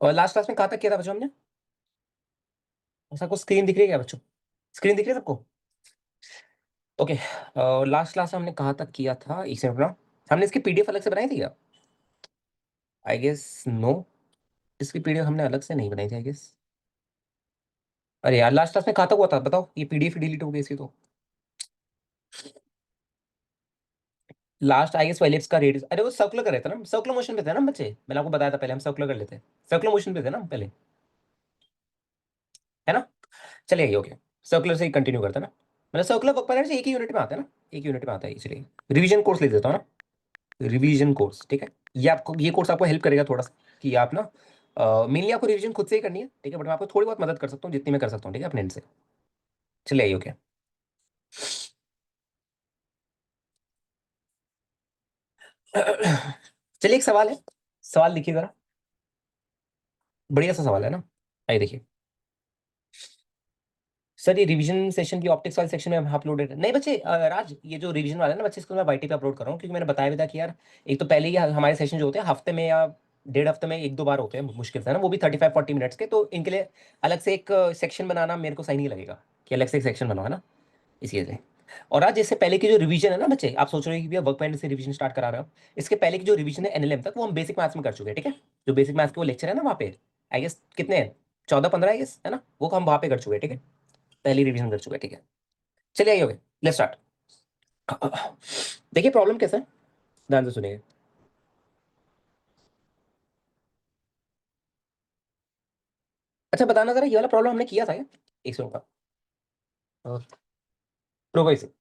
और last class में कहाँ तक किया था बच्चों हमने? सबको स्क्रीन दिख रही है क्या बच्चों? स्क्रीन दिख रही है सबको? ओके। लास्ट क्लास में हमने कहाँ तक किया था, एक सेकंड ना। हमने इसकी पीडीएफ अलग से बनाई थी क्या? I guess no. इसकी पीडीएफ हमने अलग से नहीं बनाई थी आई गेस। अरे यार, लास्ट क्लास में कहाँ तक हुआ था बताओ? ये पीडीएफ डिलीट हो गई इसकी तो। लास्ट आई गेस एलिप्स का रेडियस, अरे वो सर्कुलर कर रहे थे ना, सर्कुलर मोशन पे थे ना बच्चे, मैंने आपको बताया था पहले, हम सर्कुलर कर लेते हैं। सर्कुलर मोशन पे थे ना हम पहले, है ना? चलिए ओके। सर्कुलर से ही कंटिन्यू करते हैं ना। मतलब सर्कुलर वर्क पैटर्न से एक ही यूनिट में आता है ना, एक यूनिट में आता है, इसलिए रिवीजन कोर्स ले देता हूँ ना। रिवीजन कोर्स ठीक है। ये आपको, ये कोर्स आपको हेल्प करेगा थोड़ा सा कि आप ना, मेनली आपको रिवीजन खुद से ही करनी है ठीक है, बट मैं आपको थोड़ी बहुत मदद कर सकता हूँ जितनी मैं कर सकता हूँ ठीक है, अपने एंड से। चलिए आइए ओके। चलिए एक सवाल है, सवाल लिखिए जरा। बढ़िया सा सवाल है ना। आइए देखिए। सर ये रिवीजन सेशन की ऑप्टिक्स वाले सेक्शन में हम अपलोडेड नहीं बच्चे, राज ये जो रिवीजन वाला है ना बच्चे, इसको मैं वाईटी पे अपलोड कर रहा हूँ क्योंकि मैंने बताया भी था कि यार एक तो पहले ही हमारे सेशन जो होते हैं हफ्ते में या डेढ़ हफ्ते में एक दो बार होते हैं मुश्किल से है ना, वो भी 35-40 मिनट्स के, तो इनके लिए अलग से एक सेक्शन बनाना मेरे को सही नहीं लगेगा कि अलग से एक सेक्शन बनाओ है ना, इसी वजह से। और आज इससे पहले की जो रिवीजन है ना बच्चे, आप सोच रहे हो कि भैया वर्क पॉइंट से रिवीजन स्टार्ट करा रहे हो, इसके पहले की जो रिवीजन है एनएलएम तक वो हम बेसिक मैथ्स में कर चुके हैं ठीक है। जो बेसिक मैथ्स के वो लेक्चर है ना वहाँ पे, आई गेस कितने हैं, 14-15 आई गेस है ना, वो हम वहाँ पे कर चुके हैं ठीक है, पहली रिवीजन कर चुके हैं ठीक है। चलिए आइए लेट्स स्टार्ट। देखिए प्रॉब्लम कैसा है, ध्यान से सुनिए। अच्छा बताना जरा, ये वाला प्रॉब्लम हमने किया था क्या? एक सेकंड का, रुको इसे।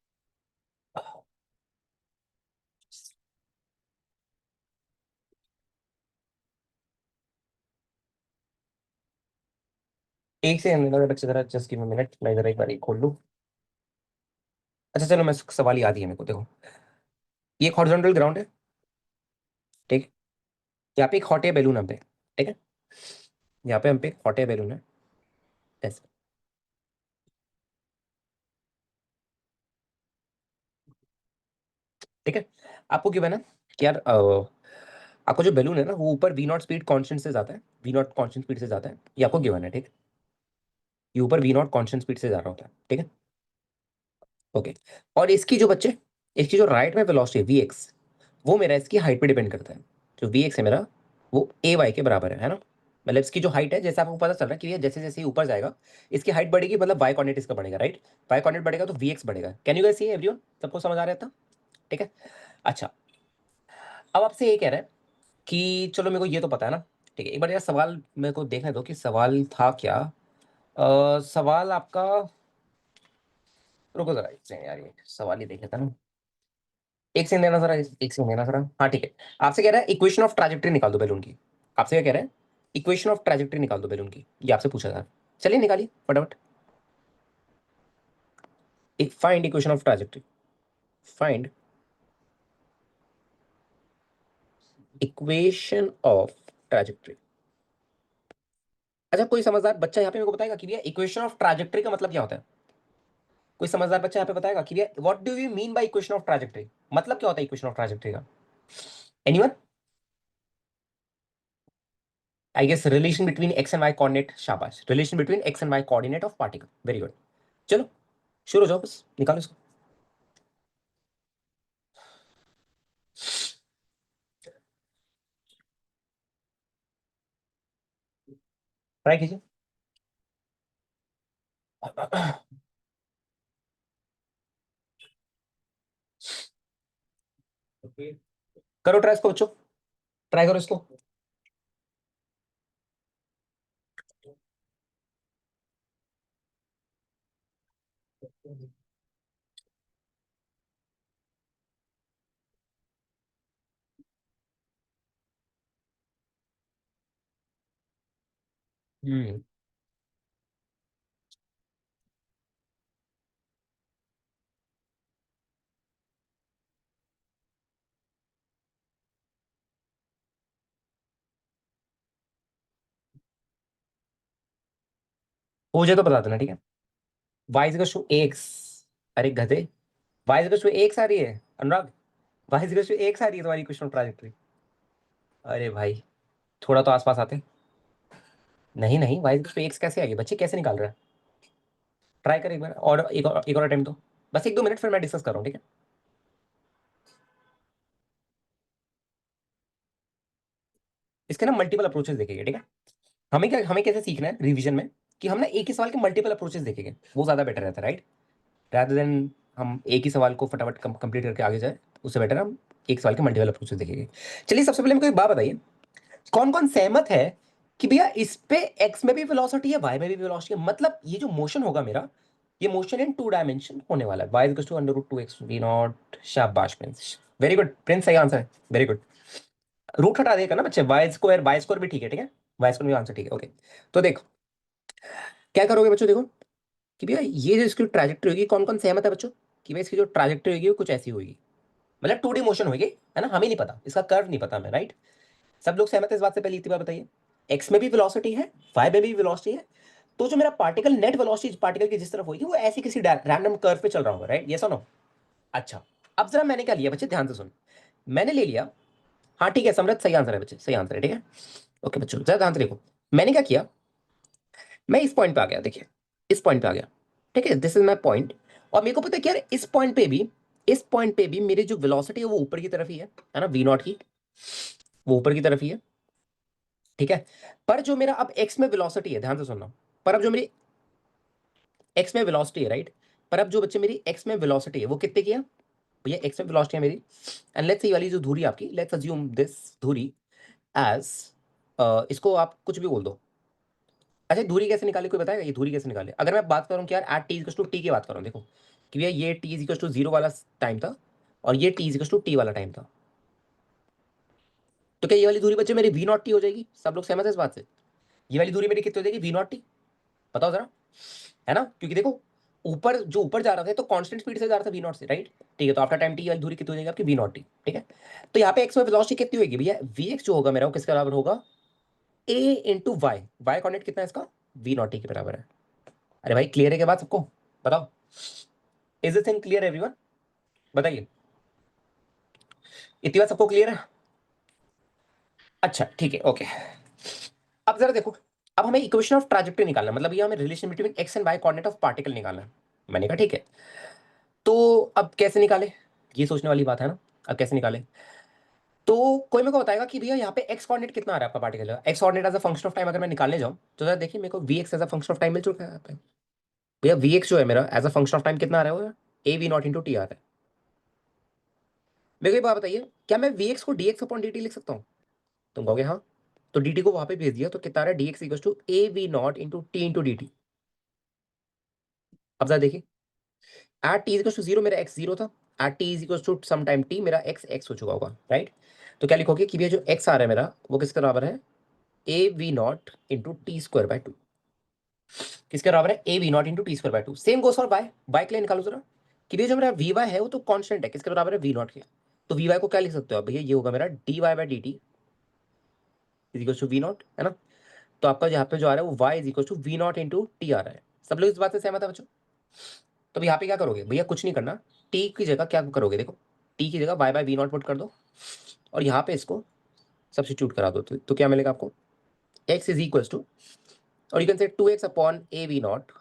एक से अंदर बच्चे जरा जस्ट गिव मी मिनट, मैं जरा एक बार ये खोल लूँ। अच्छा चलो, मैं सवाल याद ही है मेरे को, देखो ये एक हॉरिजॉन्टल ग्राउंड है ठीक है, यहाँ पे एक हॉट एयर बैलून हम पे ठीक है, यहाँ पे हम पे एक हॉट एयर बैलून है ऐसे ठीक है। आपको क्यों है ना कि यार आपको जो बैलून है ना वो ऊपर वी नॉट स्पीड कांस्टेंट से जाता है, वी नॉट कांस्टेंट स्पीड से जाता है, ये आपको गिवन है ठीक है, ये ऊपर वी नॉट कांस्टेंट स्पीड से जा रहा होता है ठीक है। ओके। और इसकी जो बच्चे, इसकी जो राइट में वेलोसिटी है वी एक्स, वो मेरा इसकी हाइट पे डिपेंड करता है। जो वी एक्स है मेरा, वो ए वाई के बराबर है ना। मतलब इसकी जो हाइट है, जैसे आपको पता चल रहा है कि ये जैसे जैसे ये ऊपर जाएगा इसकी हाइट बढ़ेगी, मतलब वाई कोऑर्डिनेट इसका बढ़ेगा राइट। वाई कोऑर्डिनेट बढ़ेगा तो वी एक्स बढ़ेगा। Can you guys see everyone, सबको समझ आ रहा है था ठीक है। अच्छा, अब आपसे ये कह रहा है कि चलो मेरे को ये तो पता है ना ठीक है, एक बार यार सवाल मेरे को देखने दो कि सवाल था क्या। सवाल आपका, रुको जरा एक सेकंड यार, ये सवाल ही देख लेता ना। एक सेकंड देना जरा, एक सेकंड देना जरा। हाँ ठीक है। आपसे कह रहा है इक्वेशन ऑफ ट्रैजेक्टरी निकाल दो बैलून की। आपसे क्या कह रहा है, इक्वेशन ऑफ ट्रैजेक्टरी निकाल दो बैलून की, ये आपसे पूछा था। चलिए निकालिए फटाफट। एक find equation of trajectory, find equation of trajectory. अच्छा कोई समझदार बच्चा यहाँ पे मेरे को बताएगा कि भैया इक्वेशन ऑफ ट्रैजेक्टरी का मतलब क्या होता है? कोई समझदार बच्चा यहाँ पे बताएगा कि भैया what do you mean by equation of trajectory, मतलब क्या होता है इक्वेशन ऑफ ट्रैजेक्टरी का? Anyone? I guess relation between x and Y coordinate, शाबाश, relation between x and Y coordinate of particle, very good. चलो शुरू हो जाओ, बस निकालो इसको, ट्राई कीजिए। करो ट्राई इसको बच्चों, ट्राई करो इसको। हम्म। मुझे तो बता देना ठीक है। वाई इज टू एक्स, अरे गधे, वाई इज टू एक्स आ रही है अनुराग, वाई इज टू एक्स आ रही है तुम्हारी इक्वेशन ऑफ ट्रांजेक्टरी। अरे भाई थोड़ा तो आसपास आते। नहीं नहीं, वाई इक्वल टू एक्स कैसे आएगी बच्चे, कैसे निकाल रहा है? ट्राई कर एक बार, और एक और अटेम्प्ट दो, बस 1-2 मिनट, फिर मैं डिस्कस कर रहा हूँ, ठीक है? इसके ना मल्टीपल अप्रोचेस देखेंगे, ठीक है? हमें कैसे सीखना है रिवीजन में, कि हम ना एक ही सवाल के मल्टीपल अप्रोचेस देखेंगे, वो ज्यादा बेटर रहता है, राइट? रादर देन हम एक ही सवाल को फटाफट कंप्लीट करके आगे जाए, उससे बेटर हम एक सवाल के मल्टीपल अप्रोचेस देखेंगे। चलिए सबसे पहले मेरे को एक बात बताइए, कौन कौन सहमत है कि भैया इस पे एक्स में भी वेलोसिटी है, वाई में भी वेलोसिटी है, मतलब ये जो मोशन होगा मेरा, ये मोशन इन 2 डायमेंशन होने वाला है, y equal to under root 2x v naught. शाबाश प्रिंस, वेरी गुड प्रिंस, सही आंसर है, वेरी गुड। रूट हटा देगा ना बच्चे, वाई स्क्वायर भी ठीक है, ठीक है? वाई स्क्वायर भी आंसर ठीक है, ओके। तो देखो क्या करोगे बच्चों, देखो कि भैया ये जो इसकी ट्रैजेक्टरी होगी, कौन कौन सहमत है बच्चों कि भाई इसकी जो ट्रैजेक्टरी होगी वो कुछ ऐसी होगी, मतलब 2D मोशन होगी, है ना? हमें नहीं पता, इसका कर्व नहीं पता हमें, राइट? सब लोग सहमत है इस बात से? पहली इतनी बात बताइए, एक्स में भी वेलोसिटी है, वाई में भी वेलोसिटी है, तो जो मेरा पार्टिकल नेट वेलोसिटी पार्टिकल की जिस तरफ होगी वो ऐसी किसी रैंडम कर्व पे चल रहा होगा, राइट? यस और नो? अच्छा, अब जरा मैंने क्या लिया बच्चे, ध्यान से सुन। मैंने ले लिया, हाँ ठीक है समृद्ध, सही आंसर है बच्चे, सही आंसर है, ठीक है? ओके बच्चों जरा ध्यान से देखो, मैंने क्या किया, मैं इस पॉइंट पे आ गया, देखिए इस पॉइंट पे आ गया, ठीक है? This is my point. और मेरे को पता है कि यार इस पॉइंट पे भी मेरी जो वेलोसिटी है वो ऊपर की तरफ ही है ना? वी नॉट की, वो ऊपर की तरफ ही है, ठीक है? पर जो मेरा अब एक्स में वेलोसिटी है, ध्यान से सुनना, पर अब जो मेरी एक्स में वेलोसिटी है, राइट? पर अब जो बच्चे मेरी एक्स में वेलोसिटी है वो कितने की है भैया? एक्स में वेलोसिटी है मेरी, एंड लेट्स सी वाली जो धुरी आपकी, लेट्स अज्यूम दिस धुरी एज, इसको आप कुछ भी बोल दो। अच्छा धुरी कैसे निकाले, कोई बताएगा ये धुरी कैसे निकाले? अगर मैं बात करूं कि यार at T is two t की बात करूं, देखो कि भैया ये टी इज टू 0 वाला टाइम था, और ये टी इज टू टी वाला टाइम था, तो क्या ये वाली दूरी बच्चे मेरी वी नॉट टी हो जाएगी? सब लोग सहमत है इस बात से? ये वाली दूरी मेरी कितनी हो जाएगी, वी नॉट टी? बताओ जरा, है ना? क्योंकि देखो ऊपर जो ऊपर जा रहा था तो कांस्टेंट स्पीड से जा रहा था वी नॉट से, राइट? ठीक है, तो आफ्टर टाइम टी वाली दूरी कितनी हो जाएगी आपकी, वी नॉट टी, ठीक है? तो यहाँ पे एक्स में वेलोसिटी कितनी होगी भैया? वी एक्स जो होगा मेरा वो किसके बराबर होगा, ए इंटू वाई, वाई कॉर्डिनेट कितना है इसका, वी नॉट टी के बराबर है। अरे भाई क्लियर है के बाद सबको? बताओ, is this thing clear everyone? बताइए, इतनी बात सबको क्लियर है? अच्छा ठीक है, ओके। अब जरा देखो, अब हमें इक्वेशन ऑफ ट्रैजेक्टरी निकालना है, मतलब ये हमें relation between x and Y coordinate of particle निकालना है। मैंने कहा ठीक है, तो अब कैसे निकाले, ये सोचने वाली बात है ना, अब कैसे निकाले? तो कोई मेरे को बताएगा कि भैया यहाँ पे एक्स कोऑर्डिनेट कितना आ रहा है आपका particle, X coordinate as a function of time अगर मैं निकालने जाऊँ तो जरा देखिए मेरे को V X as a function of time मिल चुका है यहाँ पे। भैया वी एक्स जो है मेरा as a function of time कितना आ रहा है, वो a we naught into T आ रहा है। मेरे को एक बात बताइए, क्या मैं वी एक्स को D X upon D T लिख सकता हूँ? तुम कहोगे हाँ, तो डी टी को वहां पे भेज दिया तो कितना आ रहा है, d x equal to a we naught into t into d t. अब जरा देखिए, at t equal to zero मेरा एक्स जीरो था, at T is equal to some time t मेरा एक्स एक्स हो चुका होगा, राइट? तो क्या लिखोगे कि भैया जो एक्स आ रहा है मेरा वो किसके बराबर है, a we naught into t square by two. किसके बराबर है, a we naught into t square by two. Same goes for y, y के लिए निकालो जरा कि भैया जो मेरा वी वाई है वो तो कॉन्स्टेंट है, किसके बराबर है, वी नॉट के। तो वी वाई को क्या लिख सकते हो आप भैया, ये होगा मेरा d y by d t is equal to we naught, है ना? तो आपका यहाँ पे जो आ रहा है वो Y is equal to we naught into T आ रहा है। सब लोग इस बात से सहमत है बच्चों? तो अब यहाँ पे क्या करोगे भैया, कुछ नहीं करना, टी की जगह क्या करोगे, देखो टी की जगह y by v naught put कर दो, और यहाँ पे इसको सब्स्टिट्यूट करा दो, तो क्या मिलेगा आपको, एक्स इज इक्वल टू, और you can say 2x upon a we naught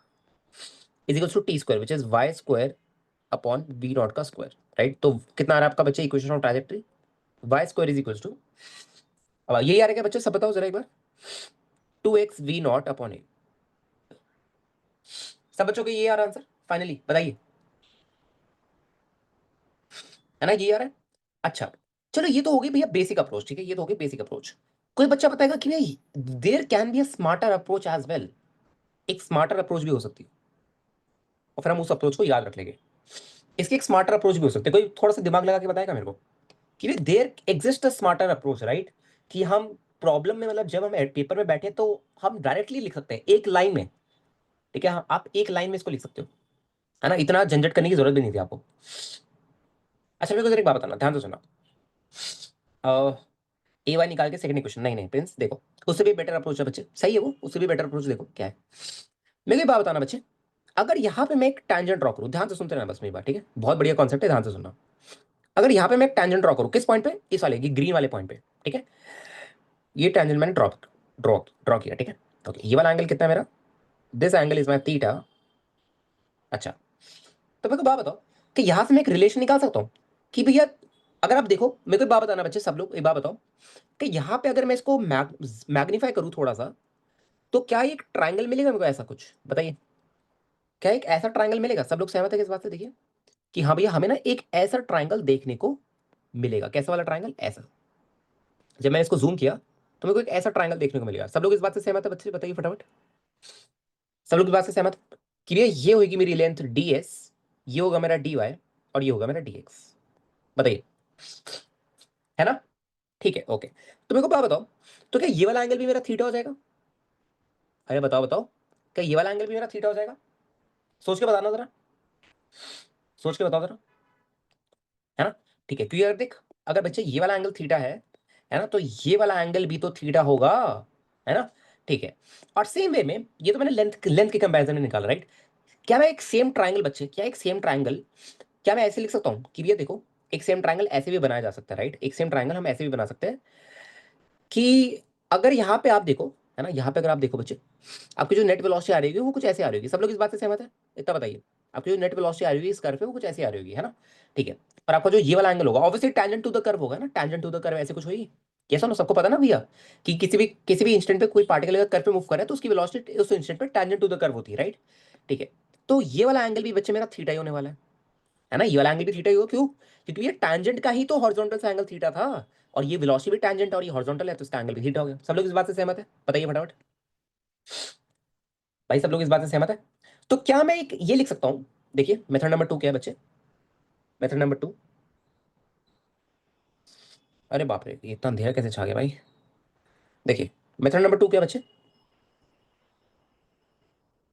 is equal to t square which is y square upon v naught का स्क्वायर, राइट? तो कितना आ रहा है आपका बच्चे equation of trajectory, y square is equal to, अब यही आ रहा है क्या बच्चे, सब बताओ जरा एक बार, 2x वी नॉट अपॉन ए। सब बच्चों को ये आ रहा आंसर फाइनली, बताइए, है ना? ये आ रहा है। अच्छा चलो ये तो हो गई भैया बेसिक अप्रोच, ठीक है, ये तो हो गई बेसिक अप्रोच। कोई बच्चा बताएगा कि भाई there can be a smarter approach as well, एक स्मार्टर अप्रोच भी हो सकती है, और फिर हम उस अप्रोच को याद रख लेंगे। इसकी एक स्मार्टर अप्रोच भी हो सकती है, कोई थोड़ा सा दिमाग लगा के बताएगा मेरे को कि भाई there exist a smarter approach, right? कि हम प्रॉब्लम में, मतलब जब हम पेपर में बैठे तो हम डायरेक्टली लिख सकते हैं एक लाइन में, ठीक है? हाँ, आप एक लाइन में इसको लिख सकते हो, है ना? इतना झंझट करने की जरूरत भी नहीं थी आपको। अच्छा मेरे को जरा एक बात बताना, ध्यान से सुना, ए वाई निकाल के सेकंड इक्वेशन, नहीं नहीं प्रिंस देखो, उससे भी बेटर अप्रोच है बच्चे, सही है वो, उससे भी बेटर अप्रोच देखो क्या है। मेरे को एक बात बताना बच्चे, अगर यहाँ पे मैं एक टैंजेंट ड्रॉ करूँ, ध्यान से सुनते रहना बस मेरी बात, ठीक है? बहुत बढ़िया कॉन्सेप्ट है, ध्यान से सुनना। अगर यहाँ पे मैं एक टैंजेंट ड्रॉ करूँ, किस पॉइंट पे, इस वाले ग्रीन वाले पॉइंट पे, ठीक है? ये टैंजेंट मैंने ड्रॉ ड्रॉ ड्रॉ किया, ठीक है? ओके, ये वाला एंगल कितना है मेरा, this angle is my theta. अच्छा, तो मेरे को बात बताओ कि यहां से मैं एक रिलेशन निकाल सकता हूँ कि भैया, अगर आप देखो मेरे को एक बात बताना बच्चे, सब लोग एक बात बताओ कि यहाँ पे अगर मैं इसको मैग्नीफाई करूँ थोड़ा सा, तो क्या एक ट्राइंगल मिलेगा मेरे को ऐसा कुछ, बताइए। क्या एक ऐसा ट्राइंगल मिलेगा, सब लोग सहमत है इस बात से, देखिए कि हाँ भैया हमें ना एक ऐसा ट्राइंगल देखने को मिलेगा। कैसा वाला ट्राइंगल, ऐसा। जब मैंने इसको जूम किया तो मेरे को एक ऐसा ट्राइंगल देखने को मिलेगा। सब लोग इस बात से सहमत है बच्चे, बताइए फटाफट। सब लोग इस बात से सहमत है कि भैया ये होगी मेरी लेंथ डी एस, ये होगा मेरा डी वाई, और ये होगा मेरा डी एक्स, बताइए, है ना। ठीक है, ओके। तो मेरे को बात बताओ, तो क्या ये वाला एंगल भी मेरा थीटा हो जाएगा। अरे बताओ बताओ, क्या ये वाला एंगल भी मेरा थीटा हो जाएगा। सोच के बताना जरा, सोच के बताओ जरा, है ना। ठीक है, क्योंकि अगर देख, अगर बच्चे ये वाला एंगल थीटा है ना, तो ये वाला एंगल भी तो थीटा होगा, है ना। ठीक है, और सेम वे में ये तो मैंने लेंथ लेंथ के कंपैरिजन में निकाला, राइट। क्या मैं एक सेम ट्राइंगल बच्चे, क्या एक सेम ट्राइंगल, क्या मैं ऐसे लिख सकता हूँ कि भैया देखो, एक सेम ट्राइंगल ऐसे भी बनाया जा सकता है, राइट। एक सेम ट्राइंगल हम ऐसे भी बना सकते हैं कि अगर यहाँ पे आप देखो, है ना, यहाँ पे अगर आप देखो बच्चे, आपकी जो नेट वेलोसिटी आ रही होगी वो कुछ ऐसे आ रही होगी। सब लोग इस बात से सहमत है, इतना बताइए। आपकी जो नेट वेलोसिटी आ रही होगी इस कर्व पे, वो कुछ ऐसे आ रही होगी, है ना। ठीक है, और आपका जो ये वाला एंगल होगा obviously tangent to the curve होगा ना, टैंजेंट टू द कर्व ऐसे कुछ होगी। ये सुनो, सबको पता ना भैया कि किसी भी इंस्टेंट पे कोई पार्टिकल अगर कर्व पे मूव करे तो उसकी वेलोसिटी उस इंस्टेंट पे टैंजेंट टू द कर्व होती है, राइट। ठीक है, तो ये वाला एंगल भी बच्चे मेरा थीटा ही होने वाला है ना। ये वाला एंगल भी थीटा ही होगा, क्यों, क्योंकि ये टैंजेंट का ही तो हॉरिजॉन्टल से एंगल थीटा था, और ये वेलोसिटी भी टैंजेंट और ये हॉरिजॉन्टल है, तो इसका एंगल भी थीटा हो गया। सब लोग इस बात से सहमत है, बताइए फटाफट। भाई सब लोग इस बात से सहमत है। तो क्या मैं एक ये लिख सकता हूं, देखिए मेथड नंबर 2 क्या है बच्चे, मेथड नंबर 2। अरे बाप रे, ये इतना अंधेरा कैसे छा गया भाई। देखिए मेथड नंबर 2 क्या है बच्चे,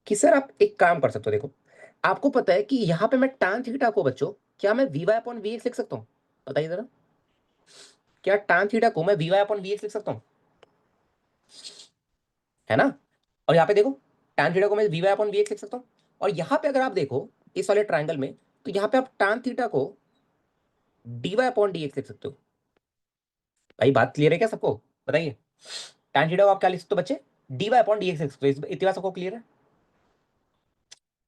कि सर आप एक काम कर सकते हो, देखो आपको पता है कि यहां पे मैं tan थीटा को बच्चों, क्या मैं we Y upon we x लिख सकता हूं, बताइए जरा। क्या tan थीटा को मैं we Y upon we x लिख सकता हूं, है ना। और यहाँ पे देखो, tan थीटा को मैं we Y upon we x लिख सकता हूँ। और यहाँ पे अगर आप देखो इस वाले ट्राइंगल में, तो यहाँ पे आप tan थीटा को D Y upon D X लिख सकते हो। भाई बात क्लियर है क्या सबको, बताइए। tan थीटा को आप क्या लिख सकते हो बच्चे, D Y upon D X लिख सकते हो। इतनी बात सबको क्लियर है,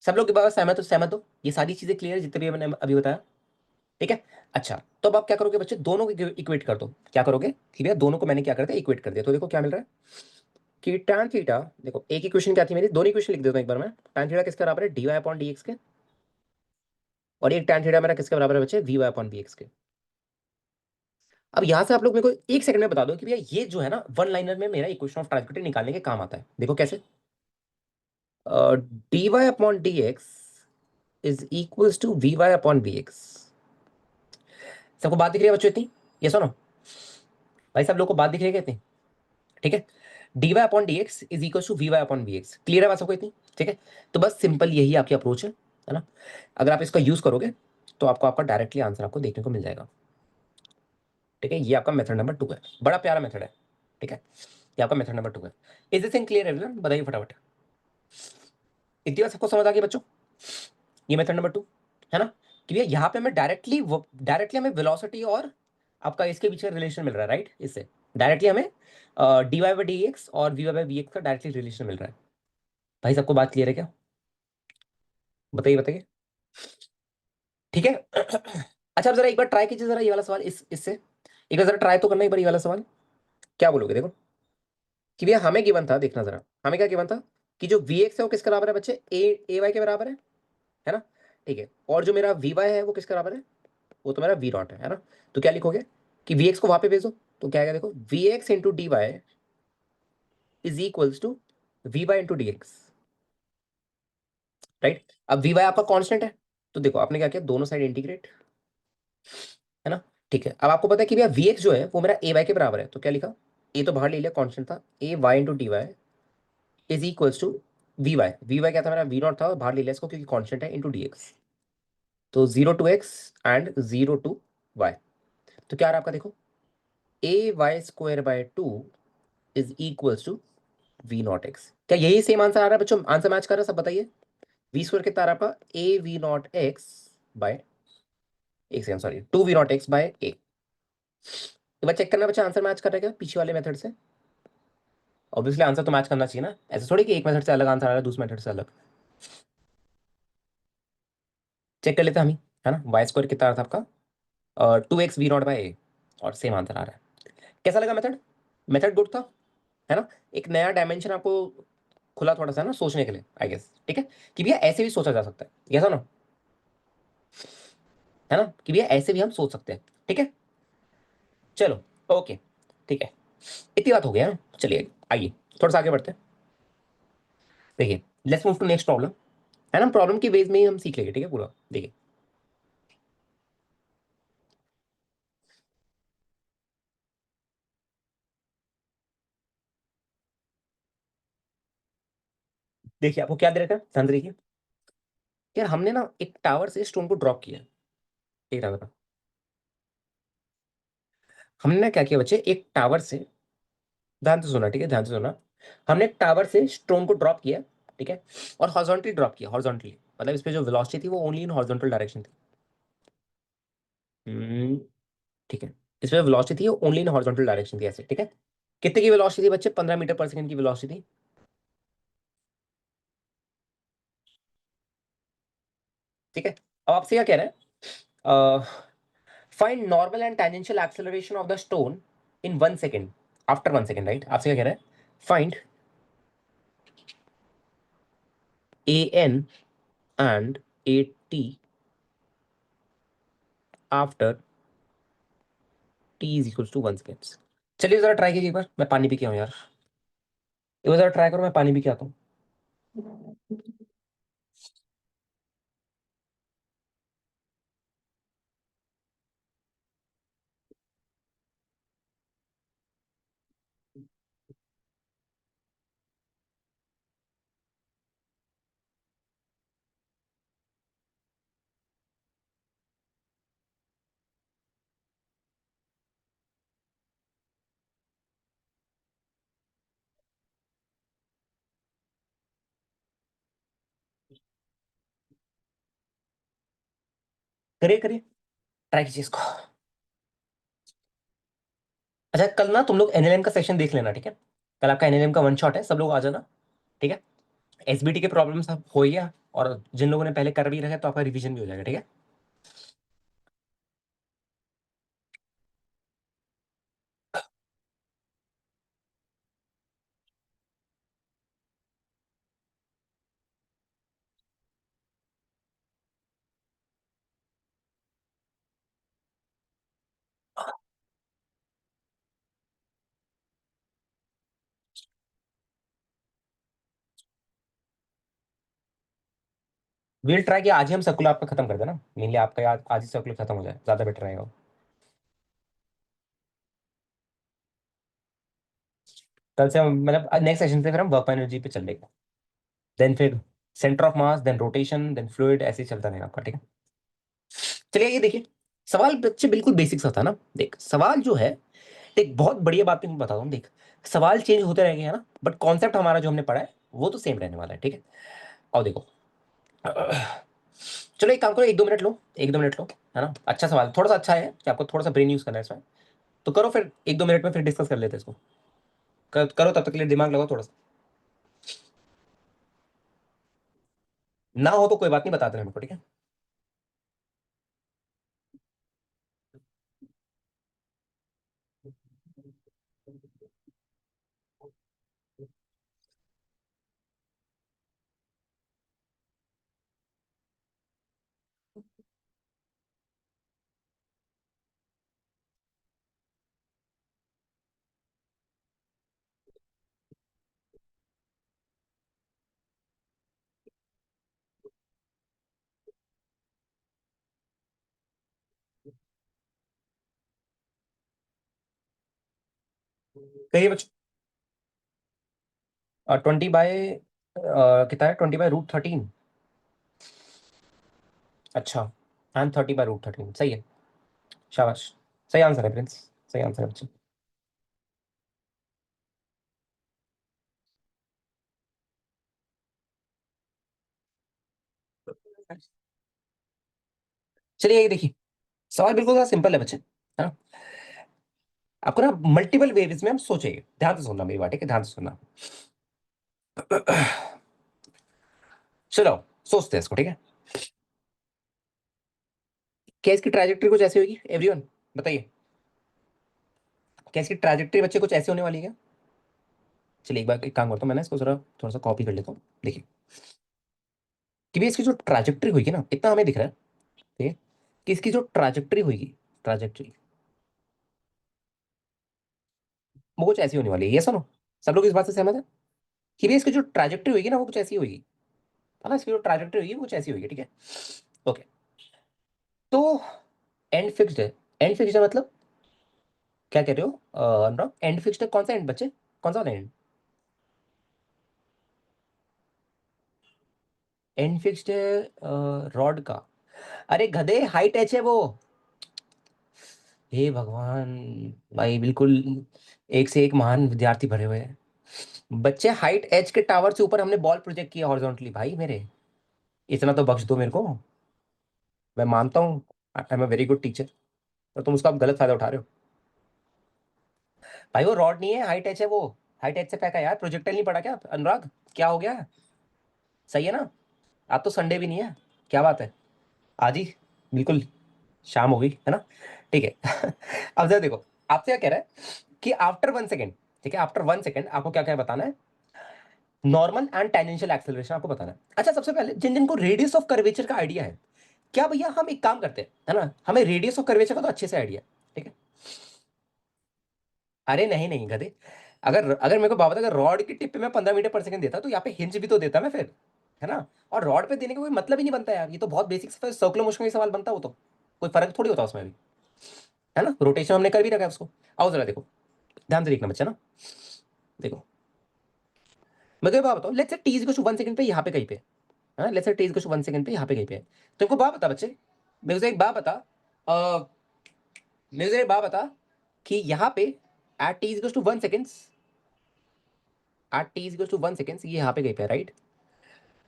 सब लोग के बात सहमत हो, ये सारी चीजें क्लियर है जितने भी मैंने अभी बताया, ठीक है। अच्छा, तो अब आप क्या करोगे बच्चे, दोनों को इक्वेट कर दो। क्या करोगे कि भैया दोनों को मैंने क्या कर दिया, इक्वेट कर दिया। तो देखो क्या मिल रहा है कि tan थीटा, देखो एक इक्वेशन क्या थी मेरी, दोनों इक्वेशन लिख देता हूं एक बार मैं। tan थीटा किसके बराबर है, D Y upon D X के, और एक tan थीटा मेरा किसके बराबर है बच्चे, V Y upon we X के। अब यहां से आप लोग मेरे को एक सेकंड में बता दो कि भैया ये जो है ना वन लाइनर में मेरा इक्वेशन ऑफ ट्रांसमिटिव निकालने के काम आता है। देखो कैसे, D Y upon D X is equals to V Y upon we X. सबको बात दिख रही है बच्चों इतनी, ये सुनो भाई, सब लोग को बात दिख रही है क्या इतनी, ठीक है। D Y upon D X is equal to V Y upon we X, clear है बात सबको इतनी, ठीक है। तो बस सिंपल यही आपकी अप्रोच है ना। अगर आप इसका यूज करोगे तो आपको आपका डायरेक्टली आंसर आपको देखने को मिल जाएगा, ठीक है। ये आपका मेथड नंबर 2 है, बड़ा प्यारा मेथड है, ठीक है। ये आपका मेथड नंबर 2 है। Is this thing clear everyone, बताइए फटाफट। इतनी बात सबको समझ आ गई बच्चों, ये मेथड नंबर 2, है ना। कि भैया यहाँ पे मैं डायरेक्टली हमें वेलोसिटी और आपका इसके बीच का रिलेशन मिल रहा है, राइट। इससे डायरेक्टली हमें D Y by D X और V Y by V X का डायरेक्टली रिलेशन मिल रहा है। भाई सबको बात क्लियर है क्या, बताइए बताइए, ठीक है। अच्छा, अब जरा एक बार ट्राई कीजिए जरा ये वाला सवाल, इससे एक बार जरा ट्राई तो करना एक बार ये वाला सवाल। क्या बोलोगे, देखो कि भैया हमें गिवन था, देखना जरा हमें क्या गिवन था कि जो वी एक्स है वो किसके बराबर है बच्चे, ए वाई के बराबर है ना। ठीक है, और जो मेरा वी वाई है वो किसके बराबर है, वो तो मेरा वी नॉट है ना। तो क्या लिखोगे कि वी एक्स को वहां पे भेजो, तो क्या आएगा देखो, V X into D Y is equals to V Y into D X, right. अब वी वाई आपका कॉन्स्टेंट है, तो देखो आपने क्या किया, दोनों साइड इंटीग्रेट, है ना। ठीक है, अब आपको पता है कि भैया वी एक्स जो है वो मेरा ए वाई के बराबर है, तो क्या लिखा, ए तो बाहर ले लिया, कॉन्स्टेंट था, A Y into D Y is equals to V Y क्या था मेरा, वी नॉट था, और बाहर ले लिया इसको क्योंकि कॉन्स्टेंट है, इंटू डी एक्स। तो 0 to x and 0 to y, तो क्या रहा आपका देखो, A Y square by 2 is equals to we naught X. क्या यही सेम आंसर आ रहा है बच्चों, आंसर मैच कर रहा है, सब बताइए। वी स्क्वायर कितना आ रहा है आपका, A we naught X by, एक second sorry, 2 v0 x by A. एक बार चेक करना बच्चा आंसर मैच कर रहा है क्या पीछे वाले मेथड से, ऑब्वियसली आंसर तो मैच करना चाहिए ना, ऐसे थोड़ी कि एक मेथड से अलग आंसर आ रहा है दूसरे मेथड से अलग। चेक कर लेते हैं हम ही, है ना। वाई स्क्वायर कितना आ रहा था आपका, 2x v0/a, और सेम आंसर आ रहा है। कैसा लगा मेथड? मेथड गुड था, है ना। एक नया डायमेंशन आपको खुला थोड़ा सा ना सोचने के लिए, आई गेस, ठीक है, कि भैया ऐसे भी सोचा जा सकता है, यस ना, है ना, कि भैया ऐसे भी हम सोच सकते हैं, ठीक है। चलो, ओके, ठीक है, इतनी बात हो गया ना। चलिए आइए थोड़ा सा आगे बढ़ते हैं। देखिए, let's move to next problem, है ना। प्रॉब्लम की बेस में ही हम सीख लेंगे, ठीक है, पूरा। देखिए, देखिए आपको क्या दे रखा है, ध्यान से देखिए। यार हमने ना एक टावर से स्टोन को ड्रॉप किया, एक टावर, हमने ना क्या किया बच्चे, एक टावर से, ध्यान से सुना, ठीक है, ध्यान से सुना। हमने एक टावर से स्टोन को ड्रॉप किया, ठीक है, और हॉरिजॉन्टली ड्रॉप किया, हॉरिजॉन्टली, मतलब इस पे जो वेलोसिटी थी वो ओनली इन हॉरिजॉन्टल डायरेक्शन थी। हम्म, ठीक है, इस पे वेलोसिटी थी ओनली इन हॉरिजॉन्टल डायरेक्शन थी, ऐसे, ठीक है। कितने की वेलोसिटी थी बच्चे, 15 मीटर पर सेकंड की वेलोसिटी थी, ठीक है। अब आपसे क्या कह रहे हैं, find normal and tangential acceleration of the stone in 1 second, after 1 second, right. आपसे क्या कह रहे हैं, find A N and A T after T is equal to 1 second. चलिए जरा ट्राई कीजिए एक बार, मैं पानी पी के आऊँ यार, एक बार जरा ट्राई करो, मैं पानी पी के आता हूँ। करिए करिए, ट्राई कीजिए इसको। अच्छा, कल ना तुम लोग एनएलएम का सेशन देख लेना, ठीक है। कल आपका एनएलएम का वन शॉट है, सब लोग आ जाना, ठीक है। एसबीटी के प्रॉब्लम्स अब हो गया, और जिन लोगों ने पहले कर भी रखे तो आपका रिवीजन भी हो जाएगा, ठीक है। विल ट्राई कि आज ही हम सर्कुलर आपका खत्म कर देना, मेनली आपका आज ही सर्कुलर खत्म हो जाए, ज्यादा बेटर रहेगा। कल से मतलब नेक्स्ट सेशन से फिर हम वर्क एनर्जी पे चल लेंगे, देन फिर centre of mass, then rotation, then fluid, ऐसे ही चलता रहेगा आपका, ठीक है। चलिए ये देखिए, सवाल बच्चे बिल्कुल बेसिक सा था ना। देख सवाल जो है, देख बहुत बढ़िया बात मैं बताता हूँ, देख सवाल चेंज होते रहेंगे, है ना, बट कॉन्सेप्ट हमारा जो हमने पढ़ा है वो तो सेम रहने वाला है, ठीक है। और देखो, चलो एक काम करो, 1-2 मिनट लो, 1-2 मिनट लो, है ना। अच्छा सवाल, थोड़ा सा अच्छा है कि आपको थोड़ा सा ब्रेन यूज करना है इसमें, तो करो फिर 1-2 मिनट में फिर डिस्कस कर लेते हैं इसको। करो तब तक के लिए दिमाग लगाओ थोड़ा सा, ना हो तो कोई बात नहीं, बता देना मेरे को, ठीक है। कहिए बच्चों, 20 बाय कितना है, 20/√13, अच्छा, एंड 30/√13, सही है, शाबाश, सही आंसर है प्रिंस, सही आंसर है बच्चे। चलिए ये देखिए, सवाल बिल्कुल सा सिंपल है बच्चे, है ना। आपको ना मल्टीपल वेव्स में हम सोचेंगे, ध्यान से सुनना मेरी बात, ठीक है, ध्यान से सुनना। चलो सोचते हैं इसको, ठीक है। क्या इसकी ट्रैजेक्टरी कुछ ऐसी होगी एवरीवन, बताइए। क्या इसकी ट्रैजेक्टरी बच्चे कुछ ऐसी होने वाली है क्या? चलिए एक बार एक काम करता हूँ, मैंने इसको जरा थोड़ा सा कॉपी कर लेता हूँ, देखिए। कि भी इसकी जो ट्रैजेक्टरी होगी ना, इतना हमें दिख रहा है, ठीक है, कि इसकी जो ट्रैजेक्टरी होगी, ट्रैजेक्टरी वो कुछ ऐसी होने वाली है, ये सुनो। सब लोग इस बात से सहमत है कि भी इसकी जो ट्रैजेक्टरी होगी ना वो कुछ ऐसी होगी, है ना, इसकी जो ट्रैजेक्टरी होगी वो कुछ ऐसी होगी, ठीक है। ओके। तो एंड फिक्स्ड है। एंड फिक्स्ड है मतलब क्या कह रहे हो अनुराग? एंड फिक्स्ड है, कौन सा एंड बच्चे, कौन सा एंड? एंड फिक्स्ड है रॉड का। अरे गधे, हाइट एच है वो। हे भगवान, भाई बिल्कुल एक से एक महान विद्यार्थी भरे हुए हैं बच्चे। हाइट एच के टावर से ऊपर हमने बॉल प्रोजेक्ट किया हॉरिजॉन्टली, भाई मेरे, इतना तो बख्श दो मेरे को। मैं मानता हूँ I am a very good teacher, तो तुम उसका अब गलत फायदा उठा रहे हो। भाई वो रॉड नहीं है, हाइट एच है वो। हाइट एच से फेंका यार, प्रोजेक्टाइल नहीं पड़ा क्या अनुराग? क्या हो गया? सही है ना? आज तो संडे भी नहीं है, क्या बात है, आज ही बिल्कुल शाम हो गई है ना, ठीक है। अब जरा देखो, आपसे क्या कह रहा है कि आफ्टर 1 सेकेंड, ठीक है, आफ्टर 1 सेकेंड आपको क्या क्या बताना है? नॉर्मल एंड टेंजेंशियल एक्सेलरेशन आपको बताना है। अच्छा, सबसे पहले जिन जिनको रेडियस ऑफ कर्वेचर का आइडिया है, क्या भैया हम एक काम करते हैं, है ना, हमें रेडियस ऑफ कर्वेचर का तो अच्छे से आइडिया है, ठीक है। अरे नहीं नहीं गधे, अगर अगर मेरे को बाबा अगर रॉड की टिप पे मैं 15 मीटर पर सेकंड देता तो यहाँ पे हिंज भी तो देता मैं फिर, है ना। और रॉड पे देने का कोई मतलब ही नहीं बनता यार, ये तो बहुत बेसिक सर्कुलर मोशन का सवाल बनता, वो तो कोई फर्क थोड़ी होता उसमें भी, है ना। रोटेशन हमने कर भी रखा है उसको। आओ जरा देखो, ध्यान से देखना बच्चा ना, देखो। मैं तो ये बात बताऊँ, let's say T is equal to 1 second पे यहाँ पे कहीं पे, हाँ, let's say T is equal to 1 second पे यहाँ पे कहीं पे है। तुमको बात बता बच्चे, मेरे को एक बात बता, अ, मेरे को एक बात बता कि यहाँ पे at T is equal to 1 second, at T is equal to 1 second ये यहाँ पे कहीं पे राइट।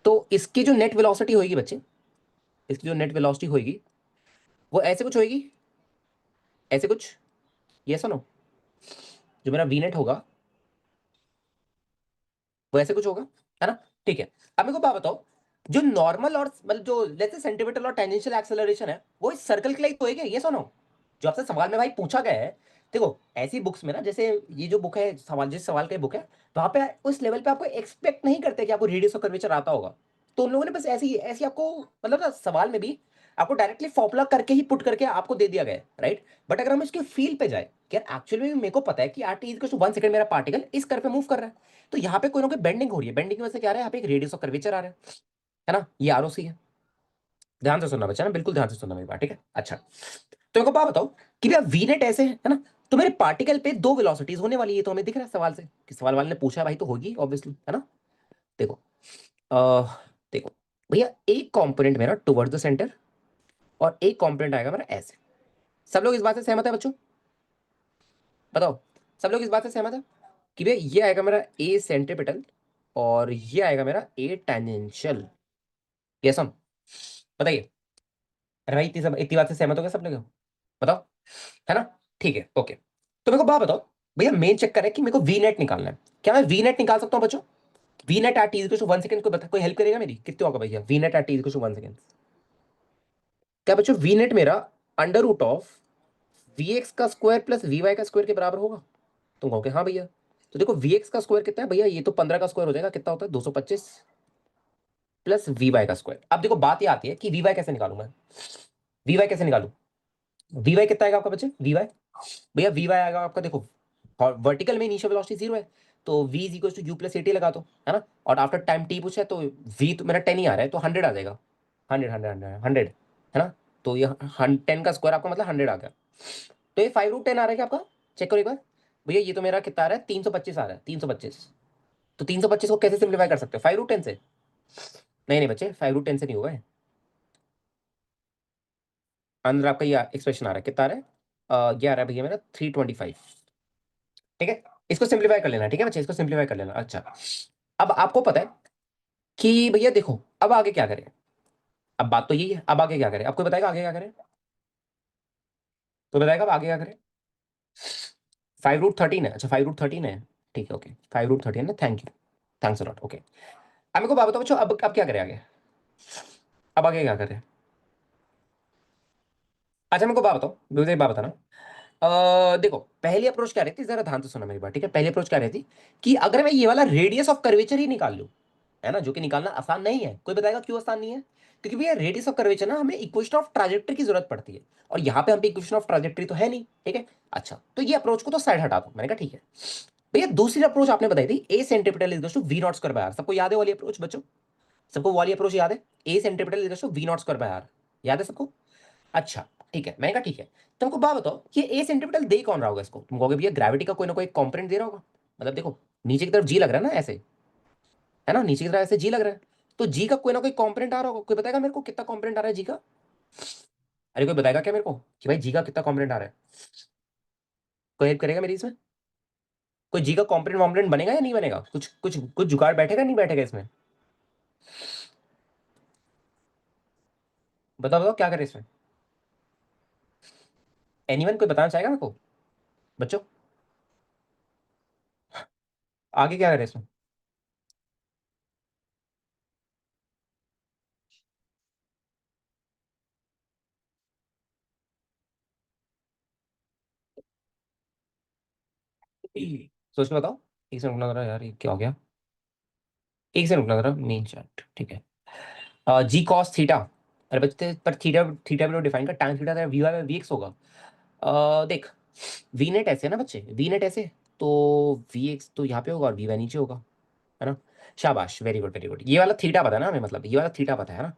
तो इसकी जो नेट वेलोसिटी होगी बच्चे, इसकी जो नेट वेलोसिटी होगी वो ऐसे कुछ होगी, ऐसे कुछ, ये सुनो, जो मेरा वी नेट होगा वो ऐसे कुछ होगा, है ना, ठीक है। अब मेरे को बात बताओ, जो नॉर्मल और मतलब जो लेट्स से सेंटीमीटर और टेंजेंशियल एक्सेलरेशन है वो इस सर्कल के लिए तो होएगा, ये सुनो। जो आपसे सवाल में भाई पूछा गया है, देखो ऐसी बुक्स में ना, जैसे ये जो बुक है सवाल, जिस सवाल का बुक है, वहां पे उस लेवल पे आपको एक्सपेक्ट नहीं करते कि आपको रेडियस ऑफ कर्वेचर आता होगा। तो उन लोगों ने बस ऐसी ऐसी आपको मतलब ना सवाल में भी आपको डायरेक्टली फॉर्मुला करके ही पुट करके आपको दे दिया गया है, राइट। बट अगर हम इसके फील पे जाए कि यार एक्चुअली में मेरे को पता है कि आर टी इज 1 सेकंड मेरा पार्टिकल इस कर पे मूव कर रहा है, तो यहाँ पे कोई ना कोई बेंडिंग हो रही है, बेंडिंग की वजह से क्या आ रहा है, यहाँ पे एक रेडियस ऑफ कर्वेचर आ रहा है ना, ये आरओसी है। ध्यान से सुनना बच्चा ना, बिल्कुल ध्यान से सुनना मेरी बात, ठीक है। अच्छा, तो मेरे को बात बताओ कि भैया वी नेट ऐसे है ना, तो मेरे पार्टिकल पे दो वेलोसिटीज होने वाली है, तो हमें दिख रहा है सवाल से कि सवाल वाले ने पूछा है भाई, तो होगी ऑब्वियसली, है ना। देखो आ, देखो भैया, एक कंपोनेंट मेरा टुवर्ड्स द सेंटर और एक कंपोनेंट आएगा मेरा ऐसे। सब लोग इस बात से सहमत है बच्चों? बताओ, सब लोग इस बात से सहमत है कि भैया ये आएगा मेरा ए सेंट्रीपिटल और ये आएगा मेरा ए टेंजेंशियल, ये सुन, बताइए। अरे भाई इतनी इतनी बात से सहमत हो गया सब लोग? बताओ, है ना, ठीक है, ओके। तो मेरे को बात बताओ, भैया मेन चक्कर है कि मेरे को वी नेट निकालना है। क्या मैं वी नेट निकाल सकता हूँ बच्चों? V net at T is to 1 second, कोई बता, कोई हेल्प करेगा मेरी, कितने होगा भैया V net at T is to 1 second? क्या बच्चों वी नेट मेरा under root of V X का स्क्वायर प्लस वी वाई का स्क्वायर के बराबर होगा? तुम कहोगे हाँ भैया। तो देखो वी एक्स का स्क्वायर कितना है भैया, ये तो 15 का स्क्वायर हो जाएगा, कितना होता है 225 प्लस वी वाई का स्क्वायर। अब देखो बात ये आती है कि वी वाई कैसे निकालूं मैं, वी वाई कैसे निकालू? वी वाई कितना आएगा आपका बच्चे, वी वाई, भैया वी वाई आएगा आपका, देखो वर्टिकल में इनिशियल वेलोसिटी 0 है, तो v is equal to U plus A T लगा दो, है ना। और आफ्टर टाइम टी पूछा है तो v तो मेरा 10 ही आ रहा है, तो 100 आ जाएगा, 100 है ना। तो ये 10 का स्क्वायर आपका मतलब 100 आ गया। तो ये 5√10 आ रहा है क्या आपका? चेक करो एक बार। भैया ये तो मेरा कितना आ रहा है, 325 आ रहा है, 325। तो 325 को कैसे सिंप्लीफाई कर सकते हो, 5√10 से? नहीं नहीं बच्चे, 5√10 से नहीं होगा अंदर आपका ये एक्सप्रेशन आ रहा है, कितना आ रहा है, ये आ रहा है भैया मेरा 325, ठीक है। इसको सिंप्लीफाई कर लेना, ठीक है बच्चे, इसको सिंप्लीफाई कर लेना। अच्छा, अब आपको पता है कि भैया देखो अब आगे क्या करें। अब बात तो यही है, अब आगे क्या करें, आपको बताएगा आगे क्या करें, तो बताएगा अब आगे क्या करें। 5√13 है, अच्छा 5√13 है, ठीक है, ओके 5√13 है, thank you, thanks a lot, okay. अब मेरे को बात बताओ बच्चों, अब क्या करें आगे, अब आगे क्या करें? अच्छा मेरे को बात बताओ, मुझे एक बात बताना। देखो पहली अप्रोच क्या रहती है, जरा ध्यान से सुना मेरी बात, ठीक है? पहली अप्रोच क्या रहती कि अगर मैं ये वाला रेडियस ऑफ कर्वेचर ही निकाल लूं, है ना, जो कि निकालना आसान नहीं है, कोई बताएगा क्यों आसान नहीं है? क्योंकि भैया रेडियस ऑफ कर्वेचर ना हमें इक्वेशन ऑफ ट्राजेक्टरी की जरूरत पड़ती है, और यहाँ पे हम पे इक्वेशन ऑफ ट्राजेक्टरी तो है नहीं, ठीक है? अच्छा तो ये अप्रोच को तो साइड हटा दो, मैंने कहा ठीक है। भैया दूसरी अप्रोच आपने बताई थी, A centripetal is to we naught square by R, सबको याद है वाली अप्रोच बच्चों? सबको वो वाली अप्रोच याद है? A centripetal is to we naught square by R, याद है सबको? अच्छा ठीक है, मैंने कहा ठीक है। तुमको बात बताओ कि ए सेंट्रीपिटल दे कौन रहा होगा इसको? तुम कहोगे भैया ग्रेविटी का कोई ना कोई कंपोनेंट दे रहा होगा, मतलब देखो नीचे की तरफ जी लग रहा है ना ऐसे, है ना, नीचे की तरफ ऐसे जी लग रहा है, तो जी का कोई ना कोई कंपोनेंट आ रहा होगा, कोई बताएगा मेरे को कितना कंपोनेंट आ रहा है जी का? अरे कोई बताएगा क्या मेरे को कि भाई जी का कितना कंपोनेंट आ रहा है? कोई हेल्प करेगा मेरी इसमें? कोई जी का कंपोनेंट वॉम्पोनेंट बनेगा या नहीं बनेगा? कुछ कुछ कुछ जुगाड़ बैठेगा नहीं बैठेगा इसमें? बताओ बताओ क्या करें इसमें? एनीवन कोई बताना चाहेगा मेरे को बच्चों? आगे क्या करें इसमें? सोच के बताओ। एक सेकंड रुकना जरा यार, ये क्या हो गया? एक सेकंड रुकना जरा, मेन चैट, ठीक है। जी कॉस थीटा, अरे बच्चे पर थीटा, थीटा भी डिफाइन कर, time theta V Y V X होगा। देख वी नेट ऐसे है ना बच्चे, वी नेट ऐसे, तो वी एक्स तो यहाँ पे होगा और वी वाई नीचे होगा, है ना? शाबाश, वेरी गुड वेरी गुड, ये वाला थीटा पता है ना हमें, मतलब ये वाला थीटा पता है ना?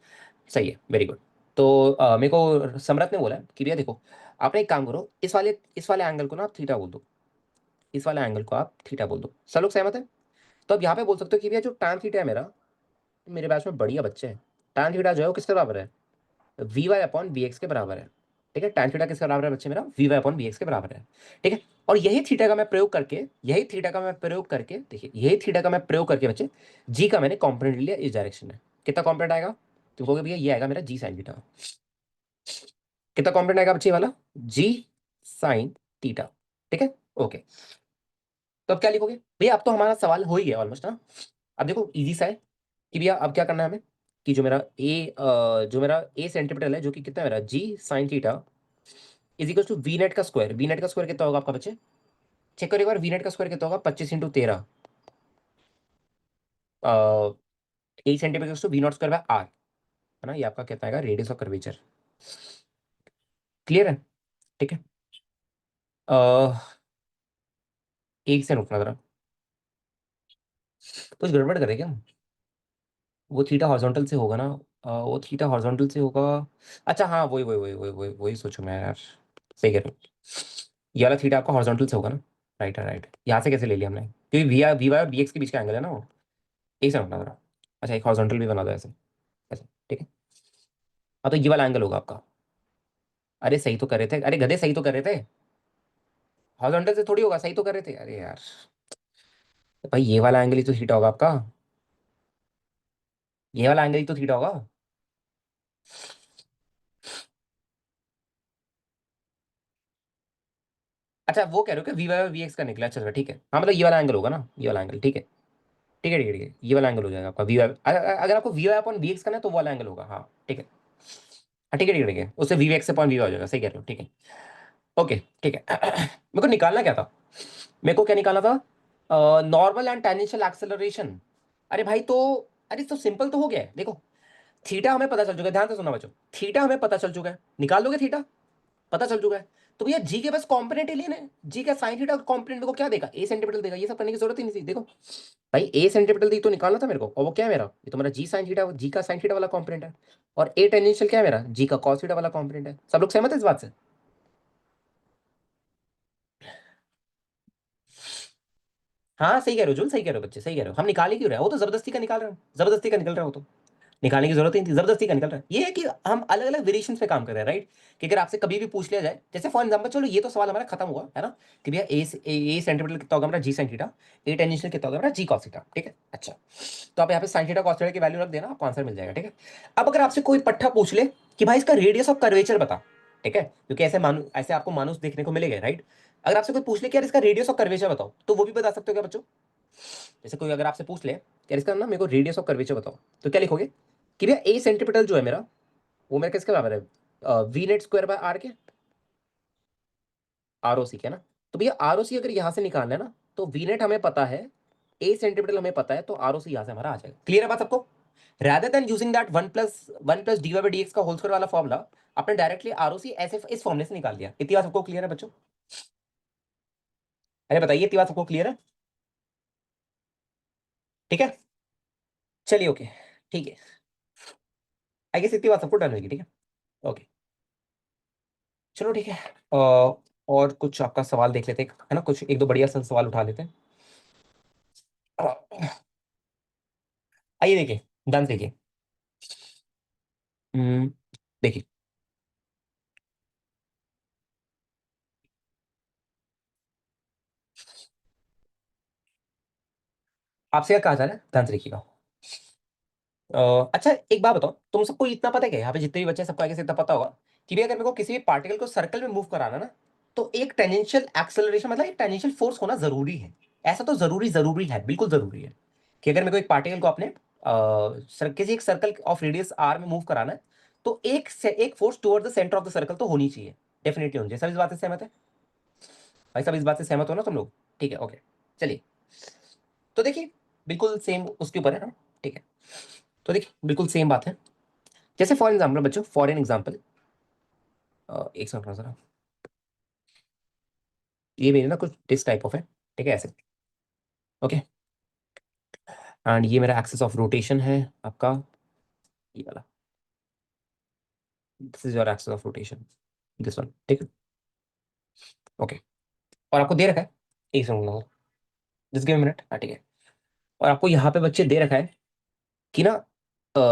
सही है, वेरी गुड। तो मेरे को सम्राट ने बोला कि भैया देखो, आपने एक काम करो, इस वाले एंगल को ना आप थीटा बोल दो, इस वाले एंगल को आप थीटा बोल दो, सब लोग सहमत है? तो अब यहाँ पे बोल सकते हो कि भैया जो tan थीटा है मेरा, मेरे बैच में बढ़िया बच्चे हैं, tan थीटा जो है वो किसके बराबर है? V Y upon we X के बराबर है, ठीक है? tan थीटा किसके बराबर है बच्चे मेरा? V Y upon we X के बराबर है, ठीक है? और यही थीटा का मैं प्रयोग करके, यही थीटा का मैं प्रयोग करके, देखिए यही थीटा का मैं प्रयोग करके बच्चे, जी का मैंने कॉम्पोनेंट लिया इस डायरेक्शन में, कितना कॉम्पोनेंट आएगा? तो कहोगे भैया ये आएगा मेरा जी साइन थीटा, कितना कॉम्पोनेंट आएगा बच्चे ये वाला? जी साइन थीटा, ठीक है, ओके। तो अब क्या लिखोगे भैया? अब तो हमारा सवाल हो ही गया ऑलमोस्ट ना। अब देखो इजी सा है कि भैया अब क्या करना है हमें, कि जो मेरा ए सेंटीमीटर है, जो कि कितना है मेरा G sine theta, is equal to V net का स्क्वायर, वी नेट का स्क्वायर कितना होगा आपका बच्चे? चेक करो एक बार, वी नेट का स्क्वायर कितना होगा? 25 × 13, A centimetre to we naught square by R, है ना? ये आपका कितना आएगा? रेडियस ऑफ कर्वेचर, क्लियर है? ठीक है। अ, एक से रुकना जरा, कुछ गड़बड़ करें क्या? वो थीटा हॉरिजॉन्टल से होगा ना? वो थीटा हॉरिजॉन्टल से होगा। अच्छा हाँ, वही सोचो मैं यार, सही कह रहे हो, ये वाला थीटा आपका हॉरिजॉन्टल से होगा ना? राइट है, राइट, यहाँ से कैसे ले लिया हमने? क्योंकि वी वाई और बी एक्स के बीच का एंगल है ना वो। एक से अपना जरा, अच्छा एक हॉरिजॉन्टल भी बना दो ऐसे, ऐसे, ठीक है? हाँ तो ये वाला एंगल होगा आपका। अरे सही तो कर रहे थे, अरे गधे सही तो कर रहे थे, हॉरिजॉन्टल से थोड़ी होगा, सही तो कर रहे थे, अरे यार। भाई ये वाला एंगल ही तो थीटा होगा आपका, ये वाला एंगल ही तो थीटा होगा। अच्छा वो कह रहे हो कि वी वाई और वी एक्स का निकला, चलो ठीक है, हाँ मतलब ये वाला एंगल होगा ना, ये वाला एंगल, ठीक है, ठीक है ठीक है ठीक है, ये वाला एंगल हो जाएगा आपका वी वाई, अगर आपको V Y upon we X करना है तो वो वाला एंगल होगा, हाँ ठीक है, हाँ ठीक है ठीक है ठीक है, उससे V X upon V Y हो जाएगा, सही कह रहे हो, ठीक है, ओके ठीक है। मेरे को निकालना क्या था? मेरे को क्या निकालना था? Normal and tangential acceleration. अरे भाई तो, अरे तो सिंपल तो हो गया है, देखो थीटा हमें पता चल चुका है, ध्यान से सुनना बच्चों, थीटा हमें पता चल चुका है, निकाल लोगे थीटा, पता चल चुका है। तो भैया जी के बस कंपोनेंट ही लेने हैं। जी का साइन थीटा कंपोनेंट मेरे को क्या देगा? ए सेंटीमीटर देगा, ये सब करने की जरूरत ही नहीं थी, देखो भाई ए सेंटीमीटर दी तो निकालना था मेरे को, और वो क्या है मेरा? ये तो मेरा जी साइन थीटा, जी का साइन थीटा वाला कंपोनेंट है, और ए टेंजेंशियल क्या है मेरा? जी का कॉस थीटा वाला कंपोनेंट है। सब लोग सहमत है इस बात से? हाँ सही कह रहे हो जुल, सही कह रहे हो बच्चे, सही कह रहे हो, हम निकाल ही क्यों रहे हैं? वो तो जबरदस्ती का निकाल रहे हो, जबरदस्ती का निकल रहा है वो तो, निकालने की जरूरत ही नहीं थी, जबरदस्ती का निकल रहा है। ये है कि हम अलग अलग वेरिएशंस पे काम कर रहे हैं, राइट? कि अगर आपसे कभी भी पूछ लिया जाए, जैसे फॉर एग्जांपल, चलो ये तो सवाल हमारा खत्म हुआ है ना, कि भैया ए सेंटीमीटर कितना होगा हमारा जी साइन थीटा, ए टेंजेंशियल कितना होगा हमारा जी कॉस थीटा, ठीक है? अच्छा तो आप यहाँ पे साइन थीटा कॉस थीटा की वैल्यू रख देना, आपको आंसर मिल जाएगा, ठीक है? अब अगर आपसे कोई पट्टा पूछ ले कि भाई इसका रेडियस ऑफ कर्वेचर बता, ठीक है, क्योंकि ऐसे आपको मानुस देखने को मिलेगा, राइट? अगर आपसे कोई पूछ ले कि यार इसका रेडियस ऑफ कर्वेचर बताओ, तो वो भी बता सकते हो क्या बच्चों? जैसे कोई अगर आपसे पूछ ले कि यार इसका ना मेरे को रेडियस ऑफ कर्वेचर बताओ, तो क्या लिखोगे कि भैया ए सेंटीमीटर जो है मेरा, वो मेरा किसके बराबर है? V net square by R के, आर ओ सी के ना। तो भैया आर ओ सी अगर यहाँ से निकालना है ना, तो वी नेट हमें पता है, ए सेंटीमीटर हमें पता है, तो आर ओ सी यहाँ से हमारा आ जाएगा। क्लियर है बात सबको? rather than using that 1 plus dy by dx का होल स्क्वायर वाला फॉर्मूला, आपने डायरेक्टली आरओसी ऐसे इस फॉर्मूले से निकाल दिया। इतनी बात सबको क्लियर है बच्चों? अरे बताइए, इतनी बात सबको क्लियर है? ठीक है, चलिए ओके, ठीक है। आई गेस इतनी बात सबको डन होगी, ठीक है। ओके, चलो ठीक है। और कुछ आपका सवाल देख लेते हैं, है ना, कुछ एक दो बढ़िया सा सवाल उठा लेते हैं। आइए देखिए, डन देखिए। हम्म, देखिए, आपसे क्या कहा जा रहा है, ध्यान से देखिएगा। अच्छा एक बात बताओ, तुम सबको इतना पता है क्या, यहाँ पे जितने भी बच्चे हैं, सबको आगे से इतना पता होगा कि भी अगर मेरे को किसी भी पार्टिकल को सर्कल में मूव कराना ना, तो एक टेंजेंशियल एक्सेलरेशन मतलब एक टेंजेंशियल फोर्स होना जरूरी है। ऐसा तो जरूरी जरूरी है, बिल्कुल जरूरी है कि अगर मेरे को एक पार्टिकल को अपने किसी एक सर्कल ऑफ रेडियस आर में मूव कराना है, तो एक से एक force toward the centre of the circle तो होनी चाहिए, डेफिनेटली होनी चाहिए। सब इस बात से सहमत है भाई? सब इस बात से सहमत हो ना तुम लोग? ठीक है, ओके। चलिए, तो देखिए, बिल्कुल सेम उसके ऊपर है ना, ठीक है। तो देखिए, बिल्कुल सेम बात है। जैसे फॉर एग्जाम्पल बच्चों, फॉर एन एग्जाम्पल, एक सेकंड ना जरा, ये मेरे ना कुछ दिस टाइप ऑफ है, ठीक है, ऐसे। ओके, एंड ये मेरा एक्सिस ऑफ रोटेशन है आपका, ये वाला, this is your axis of rotation, this one, ठीक है। ओके, और आपको दे रखा है, एक सेकंड ना, जस्ट गिव मिनट, हाँ ठीक है। और आपको यहाँ पे बच्चे दे रखा है कि ना,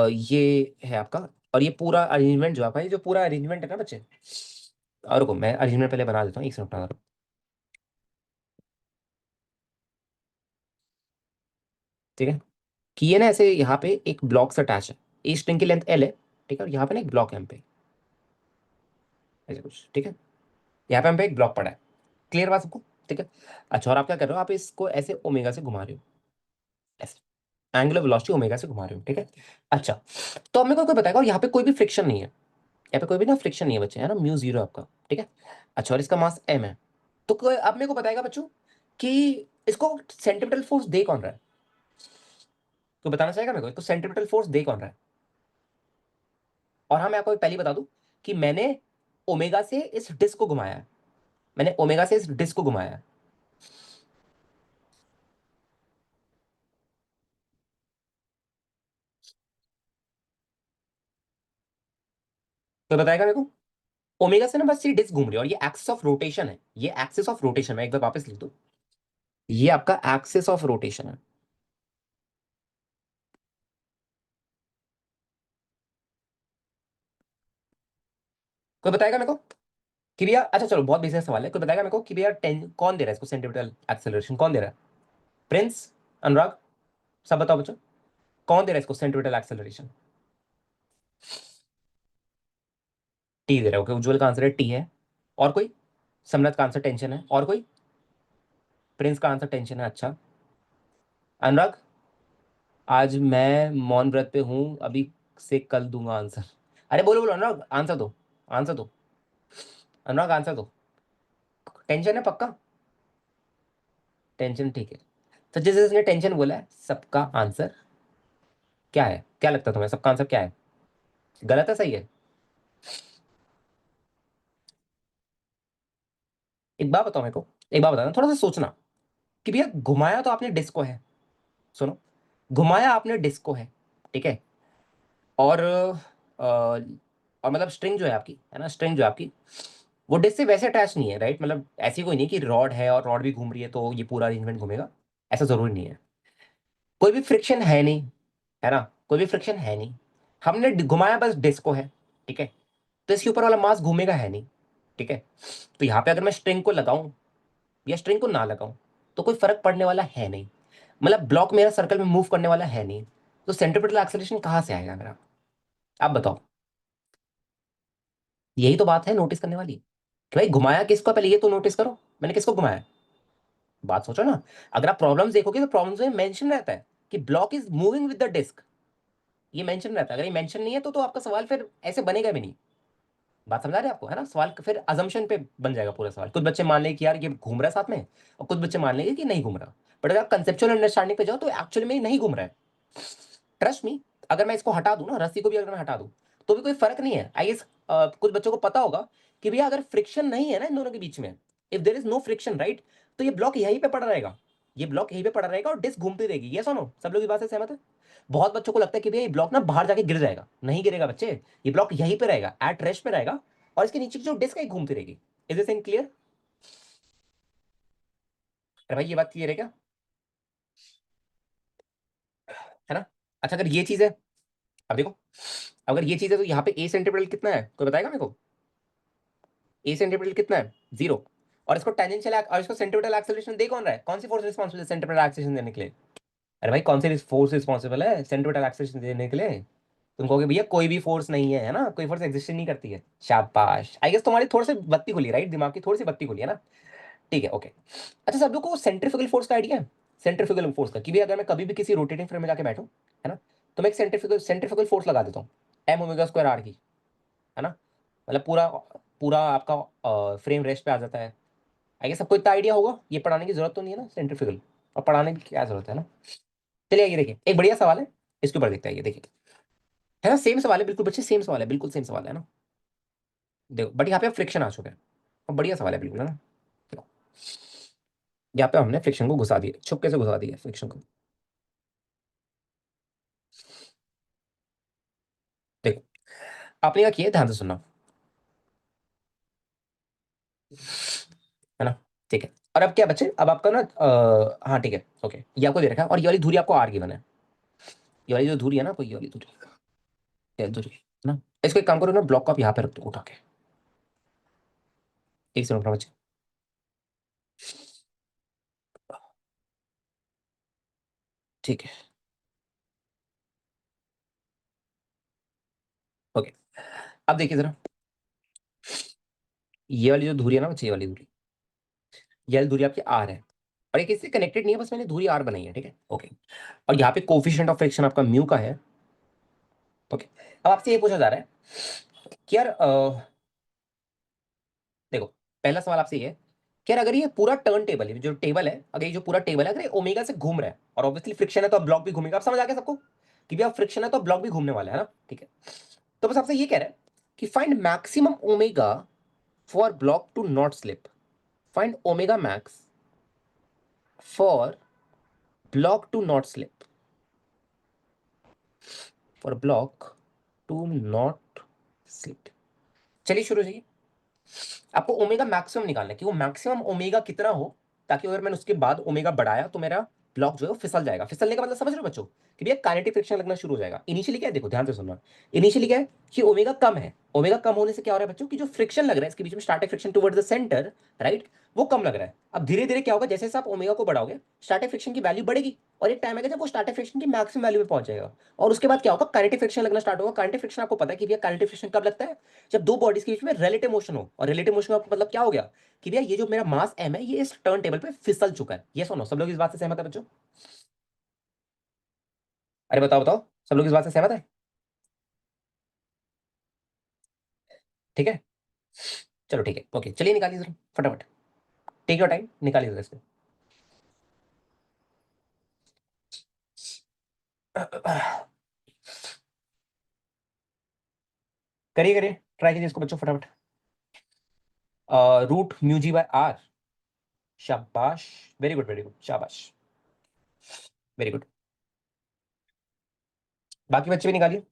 ये है आपका, और ये पूरा अरेंजमेंट जो आपका, ये जो पूरा अरेंजमेंट है ना बच्चे, और रुको मैं अरेंजमेंट पहले बना देता हूँ, एक सेकंड ना, ठीक है। कि ये ना ऐसे यहाँ पे एक ब्लॉक से अटैच है, ए स्ट्रिंग की लेंथ एल है, ठीक है, और यहाँ पे ना एक ब्लॉक है हम पे, ऐसे कुछ, ठीक है। यहाँ पे हम पे एक ब्लॉक पड़ा है, क्लियर बात सबको? ठीक है। अच्छा, और आप क्या कर रहे हो, आप इसको ऐसे ओमेगा से घुमा रहे हो, ऐसे एंगुलर वेलोसिटी ओमेगा से घुमा रहे हो, ठीक है। अच्छा, तो अब मेरे को कोई बताएगा, और यहाँ पे कोई भी फ्रिक्शन नहीं है, यहाँ पे कोई भी ना फ्रिक्शन नहीं है बच्चे, है ना, म्यू जीरो आपका, ठीक है। अच्छा, और इसका मास एम है। तो कोई अब मेरे को बताएगा बच्चों कि इसको सेंट्रीपिटल फोर्स दे कौन रहा है? तो बताना चाहेगा मेरे को, इसको सेंट्रीपिटल फोर्स दे कौन रहा है? और हाँ, मैं आपको पहले ही बता दूं कि मैंने ओमेगा से इस डिस्क को घुमाया है, मैंने ओमेगा से इस डिस्क को घुमाया है। तो बताएगा मेरे को, ओमेगा से ना बस ये डिस्क घूम रही है, और ये एक्सिस ऑफ रोटेशन है, ये एक्सिस ऑफ रोटेशन, मैं एक बार वापस लिख दूं, ये आपका एक्सिस ऑफ रोटेशन है। कोई बताएगा मेरे को कि भैया, अच्छा चलो बहुत बेसिक सवाल है, कोई बताएगा मेरे को कि भैया कौन दे रहा है इसको सेंट्रीपिटल एक्सेलरेशन, कौन दे रहा है? प्रिंस, अनुराग, सब बताओ बच्चों, कौन दे रहा है इसको सेंट्रीपिटल एक्सेलरेशन? टी दे रहा है, ओके, उज्जवल का आंसर है टी है। और कोई? समनत का आंसर टेंशन है, और कोई? प्रिंस का आंसर टेंशन है, अच्छा। अनुराग, आज मैं मौन व्रत पे हूं, अभी से कल दूंगा आंसर। अरे बोलो बोलो अनुराग, आंसर दो, आंसर दो, अनुराग आंसर दो। टेंशन है पक्का? टेंशन, ठीक है। तो जिस जिसने टेंशन बोला है, सबका आंसर क्या है, क्या लगता है तुम्हें, सबका आंसर क्या है? गलत है, सही है? एक बात बताओ मेरे को, एक बात बताना, थोड़ा सा सोचना कि भैया घुमाया तो आपने डिस्को है, सुनो, घुमाया आपने डिस्को है, ठीक है। और और मतलब स्ट्रिंग जो है आपकी, है ना, स्ट्रिंग जो है आपकी, वो डिस्क से वैसे अटैच नहीं है, राइट? मतलब ऐसी कोई नहीं कि रॉड है और रॉड भी घूम रही है तो ये पूरा अरेंजमेंट घूमेगा, ऐसा जरूरी नहीं है। कोई भी फ्रिक्शन है नहीं, है ना, कोई भी फ्रिक्शन है नहीं, हमने घुमाया बस डिस्क को है, ठीक है। तो इसके ऊपर वाला मास घूमेगा है नहीं, ठीक है। तो यहाँ पे अगर मैं स्ट्रिंग को लगाऊं या स्ट्रिंग को ना लगाऊं, तो कोई फर्क पड़ने वाला है नहीं, मतलब ब्लॉक मेरा सर्कल में मूव करने वाला है नहीं, तो सेंट्रीपिटल एक्सेलरेशन कहाँ से आएगा मेरा? आप बताओ, यही तो बात है नोटिस करने वाली। कि भाई घुमाया किसको, पहले ये तो नोटिस करो, मैंने किसको घुमाया। बात सोचो ना। अगर आप प्रॉब्लम्स देखोगे तो प्रॉब्लम्स में मेंशन रहता है कि block is moving with the disc, ये मेंशन रहता है। अगर ये मेंशन नहीं है तो आपका सवाल फिर ऐसे बनेगा भी नहीं। बात समझा रहे हैं आपको, है ना। सवाल फिर अजम्पशन पे बन जाएगा पूरा सवाल। कुछ बच्चे मान लेंगे कि यार ये घूम रहा है साथ में, और कुछ बच्चे मान लेंगे कि नहीं घूम रहा। बट अगर आप कंसेप्चुअल अंडरस्टैंडिंग पे जाओ तो एक्चुअली में नहीं घूम रहा है। ट्रस्ट मी, अगर मैं इसको हटा दूं ना, रस्सी को भी अगर मैं हटा दूं तो भी कोई फर्क नहीं है। आई गेस कुछ बच्चों को पता होगा कि भैया अगर फ्रिक्शन नहीं है ना इन दोनों के बीच में, if there is no friction right, तो ये ब्लॉक यहीं पे पड़ा रहेगा। ये ब्लॉक यहीं पे पड़ा रहेगा और डिस्क घूमती रहेगी। ये सुनो, सब लोग इस बात से सहमत है। बहुत बच्चों को लगता है कि भैया ये ब्लॉक ना बाहर जाके गिर जाएगा, नहीं गिरेगा बच्चे। ये ब्लॉक यहीं पे रहेगा, एट रेस्ट पे रहेगा, और इसके नीचे की जो डिस्क है घूमती रहेगी। Is this in clear? अरे भाई ये बात क्लियर है क्या? है ना। अच्छा अगर ये चीज है, अब देखो, अगर ये चीज है तो यहाँ पे ए सेंटीमीटर कितना है, कोई बताएगा मेरे को? ए सेंटीमीटर कितना है? 0। और इसको टेंजेंशियल और इसको सेंटीमीटर एक्सेलरेशन दे कौन रहा है? कौन सी फोर्स रिस्पांसिबल है सेंटीमीटर एक्सेलरेशन देने के लिए? अरे भाई कौन सी फोर्स रिस्पांसिबल है सेंटीमीटर एक्सेलरेशन देने के लिए? तुम कहोगे भैया कोई भी फोर्स नहीं है ना, कोई फोर्स एग्जिस्ट नहीं करती है। शाबाश, आई गेस तुम्हारी थोड़ी सी बत्ती खुली, राइट, दिमाग की थोड़ी सी बत्ती खुली है ना। ठीक है, ओके। अच्छा सब लोग को सेंट्रीफ्यूगल फोर्स का आइडिया है? सेंट्रीफ्यूगल फोर्स का, कि भाई अगर मैं कभी भी किसी रोटेटिंग फ्रेम में जाके बैठूं, है ना, तो मैं एक सेंट्रीफ्यूगल सेंट्रीफ्यूगल फोर्स लगा देता हूँ, एम ओमेगा स्क्वायर आर की, है ना। मतलब पूरा पूरा आपका फ्रेम रेस्ट पे आ जाता है। आई गेस सबको इतना आइडिया होगा, ये पढ़ाने की जरूरत तो नहीं है ना सेंट्रीफ्यूगल, और पढ़ाने की क्या जरूरत है ना। चलिए ये देखिए एक बढ़िया सवाल है, इसके ऊपर देखते हैं। ये देखिए, है ना, सेम सवाल है बिल्कुल बच्चे, सेम सवाल है, बिल्कुल सेम सवाल है ना। देखो बट यहाँ पे फ्रिक्शन आ चुका है, और बढ़िया सवाल है बिल्कुल, है ना। देखो यहाँ पे हमने फ्रिक्शन को घुसा दिया, छुपके से घुसा दिया फ्रिक्शन को। देखो आपने क्या किया, ध्यान से सुनना, है ना। ठीक है, और अब क्या बच्चे, अब आपका ना हाँ ठीक है ओके, ये आपको दे रखा है, और ये वाली धुरी आपको आर गिवन है। ये वाली जो धुरी है ना, आपको ये वाली धुरी, ये धुरी है ना। इसको एक काम करो ना, ब्लॉक को आप यहाँ पे रख दो उठा के। एक सेकंड रुकना बच्चे। ठीक है, ओके। अब देखिए जरा, ये वाली जो धुरी है ना बच्चे, ये वाली धुरी, ये वाली धुरी आपकी आर है, और ये किससे कनेक्टेड नहीं है, बस मैंने धुरी आर बनाई है, ठीक है ओके। और यहाँ पे कोफिशिएंट ऑफ फ्रिक्शन आपका म्यू का है, ओके। अब आपसे ये पूछा जा रहा है कि यार देखो, पहला सवाल आपसे ये है कि यार अगर ये पूरा टर्न टेबल है, जो टेबल है, अगर ये जो पूरा टेबल है अगर ये ओमेगा से घूम रहा है, और ऑब्वियसली फ्रिक्शन है तो अब ब्लॉक भी घूमेगा। आप समझ आ गया सबको कि भैया फ्रिक्शन है तो ब्लॉक भी घूमने वाला है ना, ठीक है। तो बस आपसे ये कह रहा है कि find maximum omega for block to not slip. Find omega max for block to not slip, for block to not slip. चलिए शुरू करिए। आपको ओमेगा मैक्सिमम निकालना है कि वो मैक्सिमम ओमेगा कितना हो, ताकि अगर मैंने उसके बाद ओमेगा बढ़ाया तो मेरा ब्लॉक जो है वो फिसल जाएगा। फिसलने का मतलब समझ रहे हो बच्चों, कि भैया काइनेटिक फ्रिक्शन लगना शुरू हो जाएगा। इनिशियली क्या है, देखो ध्यान से सुनना, इनिशियली क्या है कि ओमेगा कम है। ओमेगा कम होने से क्या हो रहा है बच्चों, कि जो फ्रिक्शन लग रहा है इसके बीच में, starting friction towards the centre, right, वो कम लग रहा है। अब धीरे धीरे क्या होगा, जैसे जैसे आप ओमेगा को बढ़ाओगे स्टार्टिंग फ्रिक्शन की वैल्यू बढ़ेगी, और एक टाइम आएगा जब वो स्टार्टिंग फ्रिक्शन की मैक्सिमम वैल्यू पे पहुंच जाएगा। और उसके बाद क्या होगा, काइनेटिक फ्रिक्शन लगना स्टार्ट होगा। काइनेटिक फ्रिक्शन आपको पता है कि भैया काइनेटिक फ्रिक्शन कब लगता है, जब दो बॉडीज के बीच में रिलेटिव मोशन हो। और रिलेटिव मोशन का मतलब क्या हो गया, कि भैया ये जो मेरा मास एम है ये इस टर्न टेबल पे फिसल चुका है। ये सुनो, सब लोग इस बात से सहमत है बच्चों? अरे बताओ बताओ, सब लोग इस बात से सहमत है? ठीक है, चलो ठीक है ओके, चलिए निकालिए जरा फटाफट, टेक योर टाइम, निकालिए जरा इसको। करिए करिए, ट्राई कीजिए इसको बच्चों फटाफट। Root mu G by R, शाबाश, वेरी गुड वेरी गुड, शाबाश, वेरी गुड। बाकी बच्चे भी निकालिए।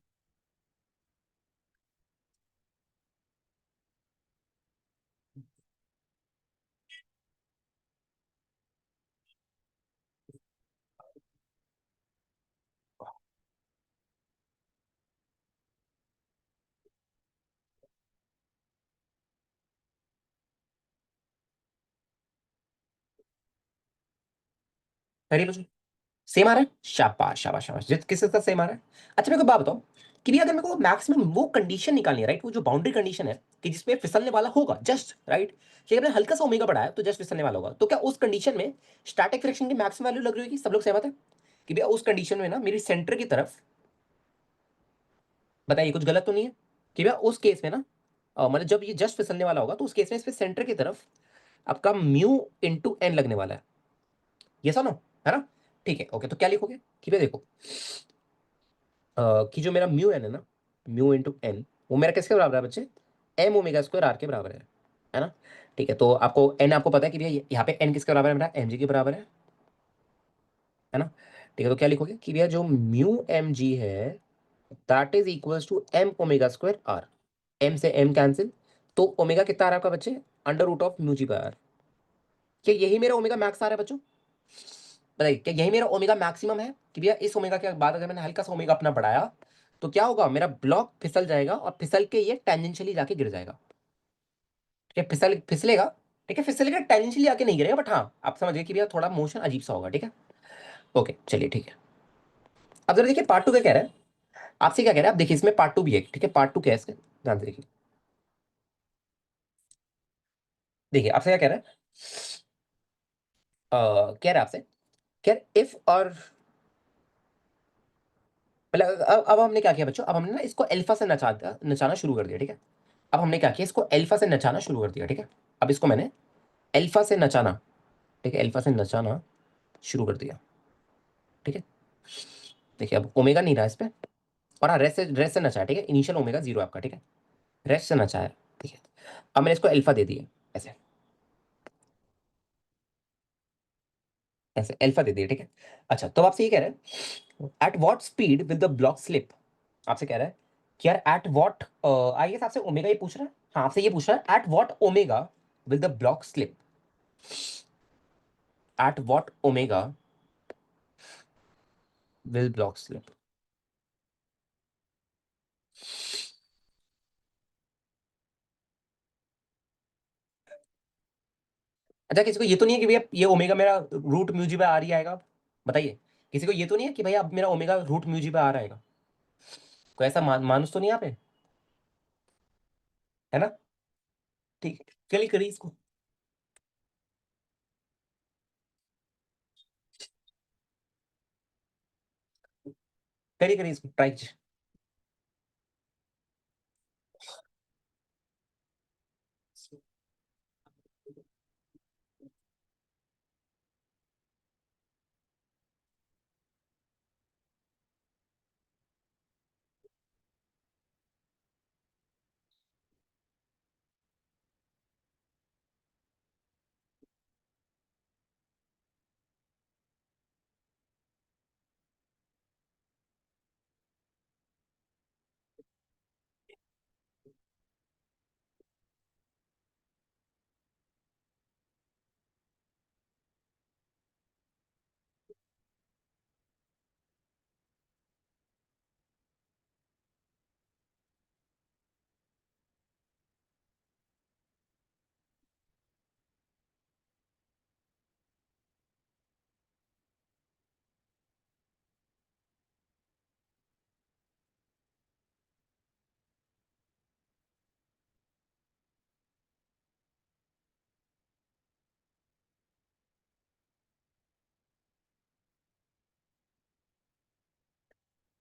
करिए बच्चों। सेम आ रहा है, शाबाश शाबाश शाबाश, जिस किस साथ सेम आ रहा है। अच्छा मेरे को बात बताओ कि भी अगर मेरे को मैक्सिमम वो कंडीशन निकालनी है, राइट, वो जो बाउंड्री कंडीशन है, कि जिसमें फिसलने वाला होगा जस्ट राइट, कि हमने हल्का सा ओमेगा बढ़ाया तो जस्ट फिसलने वाला होगा, तो क्या उस कंडीशन में स्टैटिक फ्रिक्शन की मैक्सिमम वैल्यू लग रही होगी? सब लोग सहमत है कि भैया उस कंडीशन में ना मेरी सेंटर की तरफ, बताइए कुछ गलत तो नहीं है, कि भैया उस केस में ना मतलब जब ये जस्ट फिसलने वाला होगा तो उस केस में इसमें सेंटर की तरफ आपका म्यू इंटू एन लगने वाला है, ये सुनो, है ना? ठीक है, ओके, तो क्या लिखोगे कि भैया देखो कि जो मेरा म्यू एन है ना, म्यू इंटू एन, वो मेरा किसके बराबर है बच्चे? एम ओमेगा स्क्वायर आर के बराबर है ना? ठीक है, तो आपको एन आपको पता है कि भैया यहाँ पे एन किसके बराबर है? मेरा एम जी के बराबर है ना? ठीक है, तो क्या लिखोगे कि भैया जो म्यू एम जी है that is equals to M omega square R, M से एम कैंसिल, तो ओमेगा कितना आ रहा है आपका बच्चे? Under root of mu G by R. क्या यही मेरा ओमेगा मैक्स आ रहा है बच्चों? बताइए क्या यही मेरा ओमेगा मैक्सिमम है कि भैया इस ओमेगा के बाद अगर मैंने हल्का सा ओमेगा अपना बढ़ाया तो क्या होगा? मेरा ब्लॉक फिसल जाएगा और फिसल के ये टेंजेंशियली जाके गिर जाएगा। ठीक है, फिसलेगा, ठीक है, फिसलेगा, टेंजेंशियली आके नहीं गिरेगा, बट हाँ आप समझिए कि भैया थोड़ा मोशन अजीब सा होगा। ठीक है, ओके, चलिए ठीक है। अब जरा देखिए पार्ट टू क्या कह रहा है, आपसे क्या कह रहा है? आप देखिए इसमें पार्ट टू भी है, ठीक है, पार्ट टू क्या है इसका, ध्यान से देखिए। देखिए आपसे क्या कह रहा है, कह रहा है आपसे, कह इफ और मतलब अब हमने क्या किया बच्चों, अब हमने ना इसको अल्फा से नचाना शुरू कर दिया। ठीक है, अब हमने क्या किया, इसको अल्फा से नचाना शुरू कर दिया। ठीक है, अब इसको मैंने अल्फा से नचाना, ठीक है, अल्फा से नचाना शुरू कर दिया। ठीक है, देखिए अब ओमेगा नहीं रहा इस पे, और हाँ रेस्ट से नचाया। ठीक है, इनिशियल ओमेगा जीरो आपका, ठीक है, रेस्ट से नचाया। ठीक है, अब मैंने इसको अल्फा दे दिया, ऐसे ऐसे अल्फा दे दिया। ठीक है, अच्छा तो आपसे ये कह रहा है at what speed will the block slip, आपसे कह रहा है कि यार एट व्हाट, आई गेस आपसे ओमेगा ये पूछ रहा है, हाँ आपसे ये पूछ रहा है at what omega will the block slip, at what omega will block slip. अच्छा किसी को ये तो नहीं है कि भैया ये ओमेगा मेरा root mu G by R ही आएगा अब? बताइए, किसी को ये तो नहीं है कि भैया अब मेरा omega root mu G by R आएगा? कोई ऐसा मानुस तो नहीं यहाँ पे, है ना? ठीक है, चलिए करिए इसको, करिए करिए इसको ट्राई कीजिए।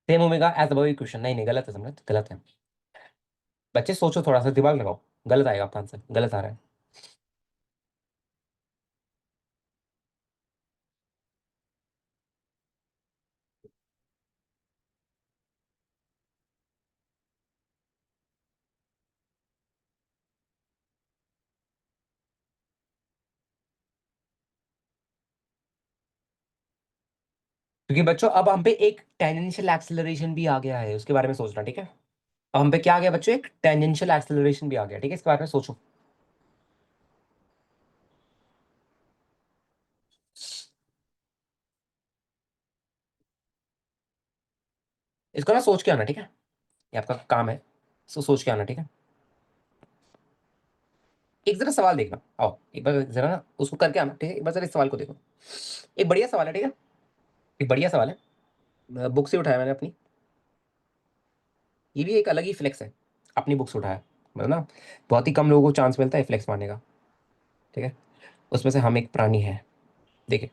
Same omega as above equation, नहीं नहीं गलत है, समझ गलत है। बच्चे सोचो, थोड़ा सा दिमाग लगाओ, गलत आएगा आपका आंसर, गलत आ रहा है। क्योंकि बच्चों अब हम पे एक टेंजेंशियल एक्सेलरेशन भी आ गया है, उसके बारे में सोचना। ठीक है, अब हम पे क्या आ गया बच्चों, एक टेंजेंशियल एक्सेलरेशन भी आ गया। ठीक है, इसके बारे में सोचो। इसको ना सोच के आना, ठीक है, ये आपका काम है, इसको सोच के आना। ठीक है, एक जरा सवाल देखना, आओ एक बार जरा ना उसको करके आना। ठीक है, एक बार जरा इस सवाल को देखो, एक बढ़िया सवाल है। ठीक है, एक बढ़िया सवाल है, बुक से उठाया मैंने अपनी, ये भी एक अलग ही फ्लेक्स है, अपनी बुक से उठाया, मतलब ना बहुत ही कम लोगों को चांस मिलता है फ्लेक्स मारने का। ठीक है, उसमें से हम एक प्राणी है। देखिए,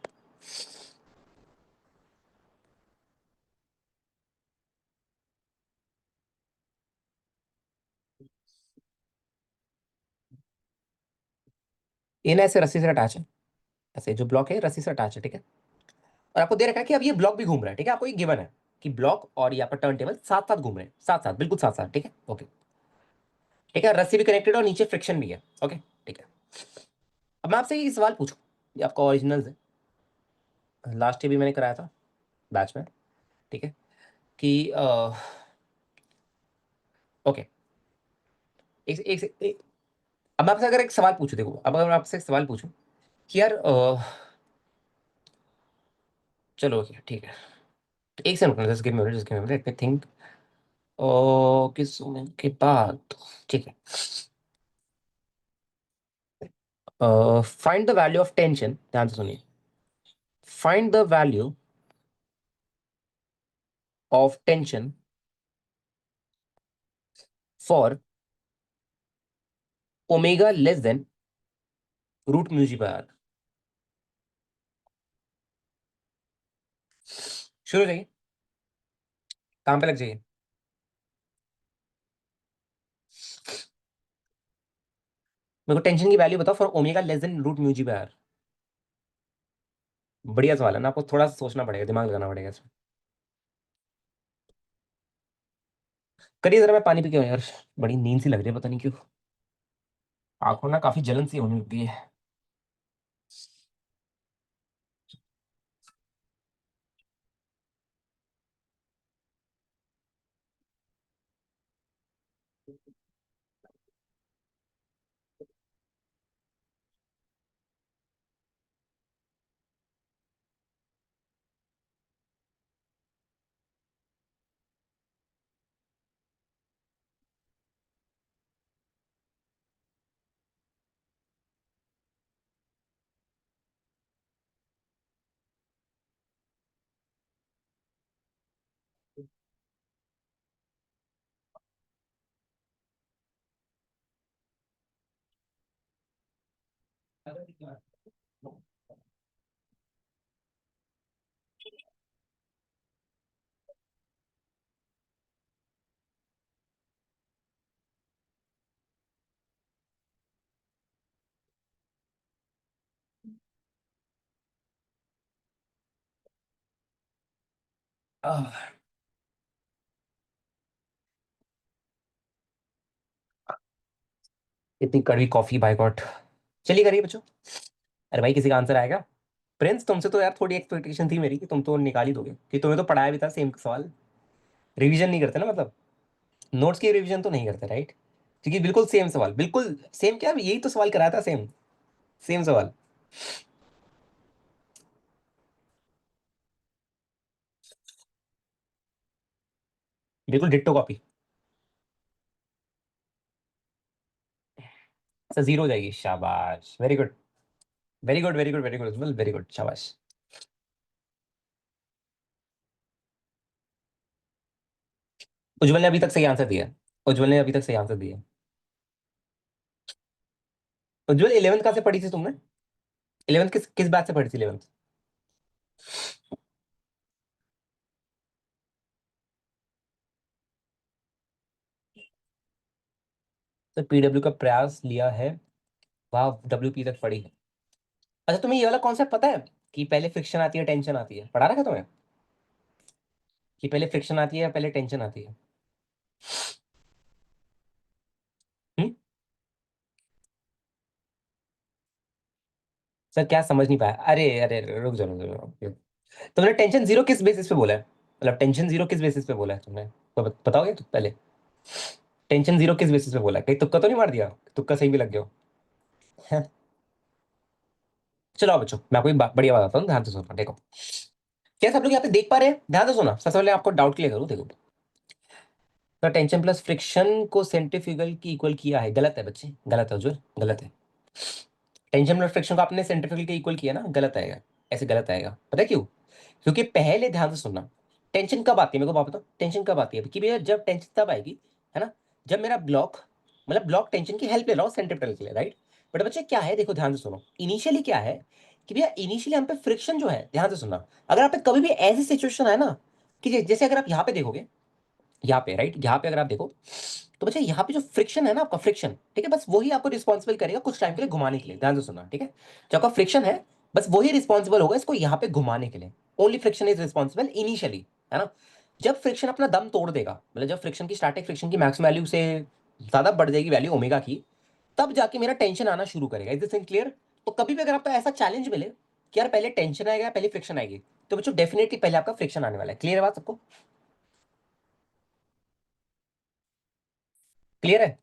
ये ना ऐसे रस्सी से अटैच है। ऐसे जो ब्लॉक है रस्सी से अटैच है, ठीक है। और आपको दे रखा है कि अब ये ब्लॉक भी घूम रहा है, ठीक है। आपको ये गिवन है कि ब्लॉक और ये आपका टर्न टेबल साथ साथ घूम रहे हैं, साथ साथ, बिल्कुल साथ साथ, ठीक है। ओके, ठीक है, रस्सी भी कनेक्टेड और नीचे फ्रिक्शन भी है। ओके, ठीक है। अब मैं आपसे ये सवाल पूछूं, ये आपका ओरिजिनल है, लास्ट ईयर भी मैंने कराया था बैच में, ठीक है। कि ओके, एक अब मैं आपसे अगर एक सवाल पूछूं, देखो, अब अगर मैं आपसे एक सवाल पूछूं कि यार चलो ओके ठीक है, एक सेकंड रुकना, just give me let me think. ओ किस समय के बाद, ठीक है। Find the value of tension, ध्यान से सुनिए। Find the value of tension for omega less than root mu by R. शुरू हो जाइए, काम पे लग जाइए। मेरे को टेंशन की वैल्यू बताओ for omega less than root mu by R. बढ़िया सवाल है ना, आपको थोड़ा सा सोचना पड़ेगा, दिमाग लगाना पड़ेगा इसमें। करिए जरा, मैं पानी पी के आऊं यार, बड़ी नींद सी लग रही है, पता नहीं क्यों। आंखों ना काफी जलन सी होने लगी है। आह, इतनी कड़वी कॉफी, बाय गॉड। चलिए करिए बच्चों। अरे भाई, किसी का आंसर आएगा? प्रिंस, तुमसे तो यार थोड़ी एक्सपेक्टेशन थी मेरी कि तुम तो निकाल ही दोगे, कि तुम्हें तो पढ़ाया भी था सेम सवाल। रिवीजन नहीं करते ना, मतलब नोट्स की रिवीजन तो नहीं करते, राइट? क्योंकि बिल्कुल सेम सवाल, बिल्कुल सेम, क्या यही तो सवाल कराया था, सेम सेम सवाल। बिल्कुल डिट्टो कॉपी। सर जीरो हो जाएगी, शाबाश, very good, very good, very good, very good, very good, शाबाश। उज्जवल ने अभी तक सही आंसर दिया। उज्जवल ने अभी तक सही आंसर दिया। उज्जवल, 11th कहाँ से पढ़ी थी तुमने? 11th किस किस बात से पढ़ी थी 11th? तो पीडब्ल्यू का प्रयास लिया है, वहां डब्ल्यू पी तक पढ़ी है। अच्छा, तुम्हें ये वाला कॉन्सेप्ट पता है कि पहले फ्रिक्शन आती है टेंशन आती है, पढ़ा रखा है तुम्हें? कि पहले फ्रिक्शन आती है या पहले टेंशन आती है? हम्म? सर क्या समझ नहीं पाया? अरे अरे अरे, रुक जाओ, रुक जाओ, तुमने टेंशन जीरो किस बेसिस पे बोला है? मतलब टेंशन जीरो किस बेसिस पे बोला है तुमने, तो बताओगे तो पहले। टेंशन जीरो किस बेसिस पे बोला है? कहीं तुक्का तो नहीं मार दिया? तुक्का सही भी लग गया हो। चलो आओ बच्चों, मैं आपको एक बढ़िया बात बताता हूँ, ध्यान से सुनना, देखो। क्या सब लोग यहाँ पे देख पा रहे हैं? ध्यान से सुना, सबसे पहले आपको डाउट क्लियर करूँ, देखो। तो टेंशन प्लस फ्रिक्शन को सेंट्रीफ्यूगल की इक्वल किया है, गलत है बच्चे, गलत है उज्जवल, गलत है। टेंशन प्लस फ्रिक्शन को आपने सेंट्रीफ्यूगल के इक्वल किया ना, गलत आएगा। ऐसे गलत आएगा, पता है क्यों? क्योंकि पहले ध्यान से सुनना, टेंशन कब आती है, मेरे को बात बताओ, टेंशन कब आती है कि भैया, जब टेंशन तब आएगी, है ना, जब मेरा ब्लॉक मतलब ब्लॉक टेंशन की हेल्प ले रहा हूँ सेंट्रिपेटल के लिए, राइट। बट बच्चे क्या है, देखो ध्यान से सुनो, इनिशियली क्या है कि भैया इनिशियली हम पे फ्रिक्शन जो है, ध्यान से सुनना, अगर आप पे कभी भी ऐसी सिचुएशन है ना कि जैसे अगर आप यहाँ पे देखोगे, यहाँ पे राइट, यहाँ पे अगर आप देखो तो बच्चे यहाँ पे जो फ्रिक्शन है ना, आपका फ्रिक्शन, ठीक है, बस वही आपको रिस्पॉन्सिबल करेगा कुछ टाइम के लिए घुमाने के लिए, ध्यान से सुनना, ठीक है। जो आपका फ्रिक्शन है, बस वही रिस्पॉन्सिबल होगा इसको यहाँ पे घुमाने के लिए। Only friction is responsible initially, है ना। जब फ्रिक्शन अपना दम तोड़ देगा, मतलब जब फ्रिक्शन की स्टार्टिंग फ्रिक्शन की मैक्स वैल्यू से ज्यादा बढ़ जाएगी वैल्यू ओमेगा की, तब जाके मेरा टेंशन आना शुरू करेगा। Is this thing clear? तो कभी भी अगर आपको ऐसा चैलेंज मिले कि यार पहले टेंशन आएगा पहले फ्रिक्शन आएगी, तो बच्चों डेफिनेटली पहले आपका फ्रिक्शन आने वाला है। क्लियर है बात सबको? क्लियर है?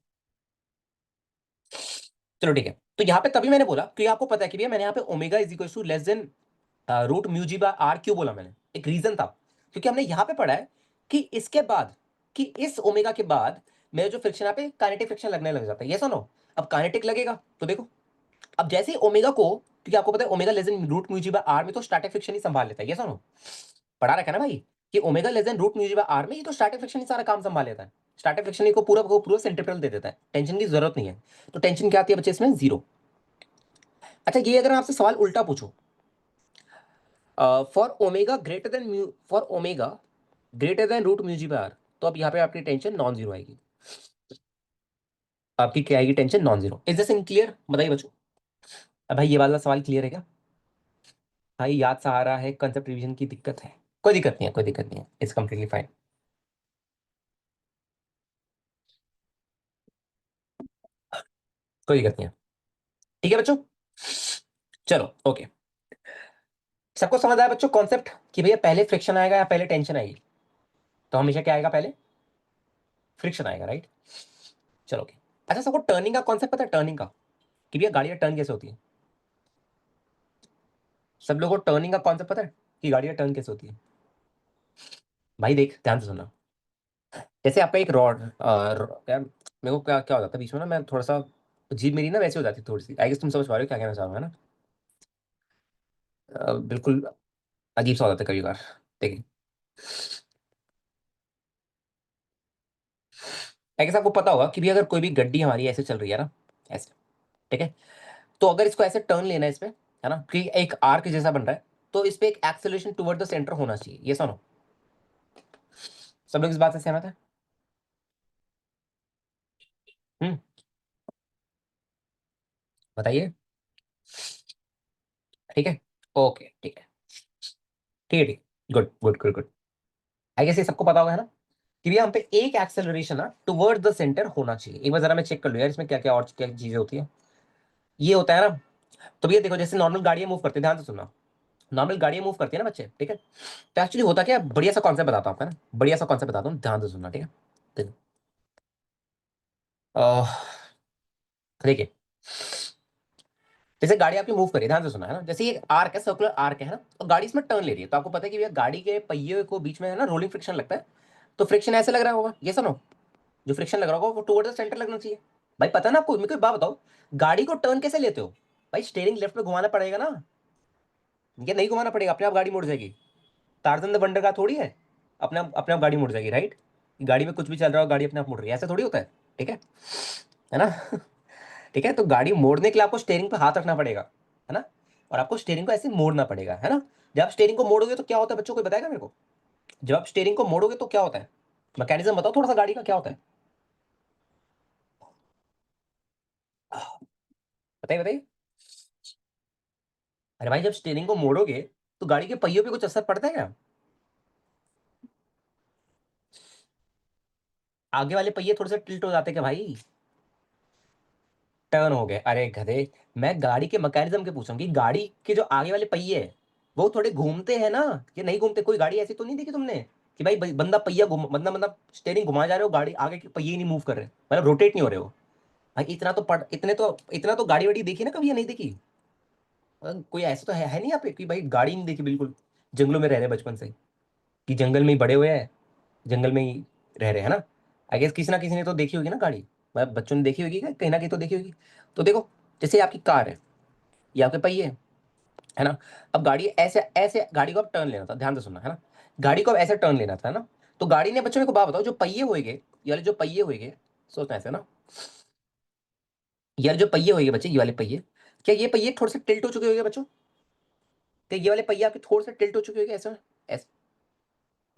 चलो ठीक है। तो यहाँ पे तभी मैंने बोला कि आपको पता है कि भैया मैंने यहाँ पे omega is equal to less than root mu G by R क्यों बोला मैंने, एक रीजन था, क्योंकि हमने यहाँ पे पढ़ा है कि इसके बाद, कि इस ओमेगा के बाद मेरे जो फ्रिक्शन यहाँ पे काइनेटिक फ्रिक्शन लगने लग जाता है, ये सुनो। अब काइनेटिक लगेगा तो देखो, अब जैसे ही ओमेगा को, क्योंकि आपको पता है omega less than root mu G by R में तो स्टैटिक फ्रिक्शन ही संभाल लेता है, ये सुनो, पढ़ा रखा है ना भाई, कि omega less than root mu G by R में ये तो स्टैटिक फ्रिक्शन ही सारा काम संभाल लेता है। स्टैटिक फ्रिक्शन को पूरा सेंट्रीपिटल दे देता है, टेंशन की जरूरत नहीं है। तो टेंशन क्या आती है बच्चे इसमें? जीरो। अच्छा, ये अगर मैं आपसे सवाल उल्टा पूछूं, for omega greater than mu, for omega greater than root mu G by R, तो अब यहाँ पे आपकी टेंशन नॉन जीरो आएगी। आपकी क्या आएगी? Tension non zero. Is this in clear? बताइए बच्चों। अब भाई ये वाला सवाल क्लियर है क्या? भाई याद सहारा है, कंसेप्ट रिवीजन की दिक्कत है? कोई दिक्कत नहीं है, कोई दिक्कत नहीं है, इट्स कंप्लीटली फाइन। कोई दिक्कत नहीं है, ठीक है बच्चों। चलो ओके, सबको समझ आया बच्चों कॉन्सेप्ट, कि भैया पहले फ्रिक्शन आएगा या पहले टेंशन आएगी? तो हमेशा क्या आएगा? पहले फ्रिक्शन आएगा, राइट। चलो ओके। अच्छा, सबको टर्निंग का कॉन्सेप्ट पता है? टर्निंग का, कि भैया गाड़ियां टर्न कैसे होती है? सब लोगों को टर्निंग का कॉन्सेप्ट पता है कि गाड़ियां टर्न कैसे होती है? भाई देख ध्यान से सुनना, जैसे आपका एक रॉड यार मेरे को क्या क्या हो जाता है बीच में ना, मैं थोड़ा सा जीभ मेरी ना वैसे हो जाती है थोड़ी सी, आई गेस तुम समझ पा रहे हो क्या कहना चाह रहा हूँ, है ना। बिल्कुल अजीब सा हो जाता है कभी बार। देखिए, आई गेस आपको पता होगा कि भी अगर कोई भी गड्डी हमारी ऐसे चल रही है ना, ऐसे, ठीक है, तो अगर इसको ऐसे टर्न लेना है इसमें, है ना, कि एक आर्क जैसा बन रहा है, तो इस पे एक एक्सेलरेशन टुवर्ड द सेंटर होना चाहिए, ये सुनो। सब लोग इस बात से सहमत है? हम्म, बताइए। ठीक है, ओके ठीक है, ठीक है, ठीक, good good good good. I guess ये सबको पता होगा, है ना, कि भैया हम पे एक एक्सेलरेशन ना टुवर्ड द सेंटर होना चाहिए। एक बार जरा मैं चेक कर लूँ यार इसमें क्या क्या और क्या चीजें होती है। ये होता है ना, तो भैया देखो जैसे नॉर्मल गाड़ियां मूव करती है, ध्यान से सुनना, नॉर्मल गाड़ियां मूव करती है ना बच्चे, ठीक है, तो एक्चुअली होता क्या है, बढ़िया सा कॉन्सेप्ट बताता हूँ आपका ना, बढ़िया सा कॉन्सेप्ट बताता हूँ, ध्यान से सुनना, ठीक है। देखो, देखिए, जैसे गाड़ी आपकी मूव करी है, ध्यान से सुना, है ना, जैसे ये आर्क है, सर्कुलर आर्क है ना, तो गाड़ी इसमें टर्न ले रही है, तो आपको पता है कि भैया गाड़ी के पहिए को बीच में है ना रोलिंग फ्रिक्शन लगता है, तो फ्रिक्शन ऐसे लग रहा होगा, ये सुनो, जो फ्रिक्शन लग रहा होगा वो टुवर्ड द सेंटर लगना चाहिए। भाई पता है ना आपको, मेरे को एक बात बताओ, गाड़ी को टर्न कैसे लेते हो? भाई स्टेयरिंग लेफ्ट में घुमाना पड़ेगा ना, ये नहीं घुमाना पड़ेगा, अपने आप गाड़ी मुड़ जाएगी। टार्जन द वंडर का थोड़ी है, अपने आप गाड़ी मुड़ जाएगी, राइट। गाड़ी में कुछ भी चल रहा हो, गाड़ी अपने आप मुड़ रही है, ऐसा थोड़ी होता है, ठीक है ना। ठीक है, तो गाड़ी मोड़ने के लिए आपको स्टेयरिंग पे हाथ रखना पड़ेगा, है ना, और आपको स्टेयरिंग को ऐसे मोड़ना पड़ेगा, है ना। जब आप स्टेयरिंग को मोड़ोगे तो क्या होता है बच्चों, कोई बताएगा मेरे को? जब आप स्टेयरिंग को मोड़ोगे तो क्या होता है? मैकेनिज्म बताओ थोड़ा सा, गाड़ी का क्या होता है? बताइए बताइए। अरे भाई जब स्टेयरिंग को मोड़ोगे तो गाड़ी के पहियों पे कुछ असर पड़ता है क्या? आगे वाले पहिए थोड़े से टिल्ट हो जाते हैं क्या भाई? टर्न हो गए? अरे गधे, मैं गाड़ी के मैकेनिज्म के पूछूंगी, गाड़ी के जो आगे वाले पहिए हैं वो थोड़े घूमते हैं ना, ये नहीं घूमते? कोई गाड़ी ऐसी तो नहीं देखी तुमने कि भाई बंदा पहिया घूम, मतलब स्टेयरिंग घुमा जा रहे हो, गाड़ी आगे के पहिए ही नहीं मूव कर रहे, मतलब रोटेट नहीं हो रहे हो। भाई इतना तो गाड़ी वाड़ी देखी ना कभी, या नहीं देखी? कोई ऐसा तो है नहीं यहाँ पे कि भाई गाड़ी नहीं देखी बिल्कुल, जंगलों में रह रहे बचपन से, कि जंगल में ही बड़े हुए हैं, जंगल में ही रह रहे हैं ना। आई गेस किसी ना किसी ने तो देखी होगी ना गाड़ी, मतलब बच्चों ने देखी होगी क्या? कहीं ना कहीं तो देखी होगी। तो देखो, जैसे आपकी कार है, ये आपके पहिए हैं, है ना। अब गाड़ी ऐसे ऐसे, गाड़ी को अब टर्न लेना था, ध्यान से सुनना, है ना, गाड़ी को अब ऐसे टर्न लेना था ना, तो गाड़ी ने, बच्चों को बात बताओ, जो पहिए होएंगे, ये वाले जो पहिए होएंगे, सोचना ऐसे ना, यार जो पहिए होंगे बच्चे, ये वाले पहिए, क्या ये पहिए थोड़े से टिल्ट हो चुके होंगे बच्चों? क्या ये वाले पहिए आपके थोड़े से टिल्ट हो चुके होंगे ऐसा? ऐसे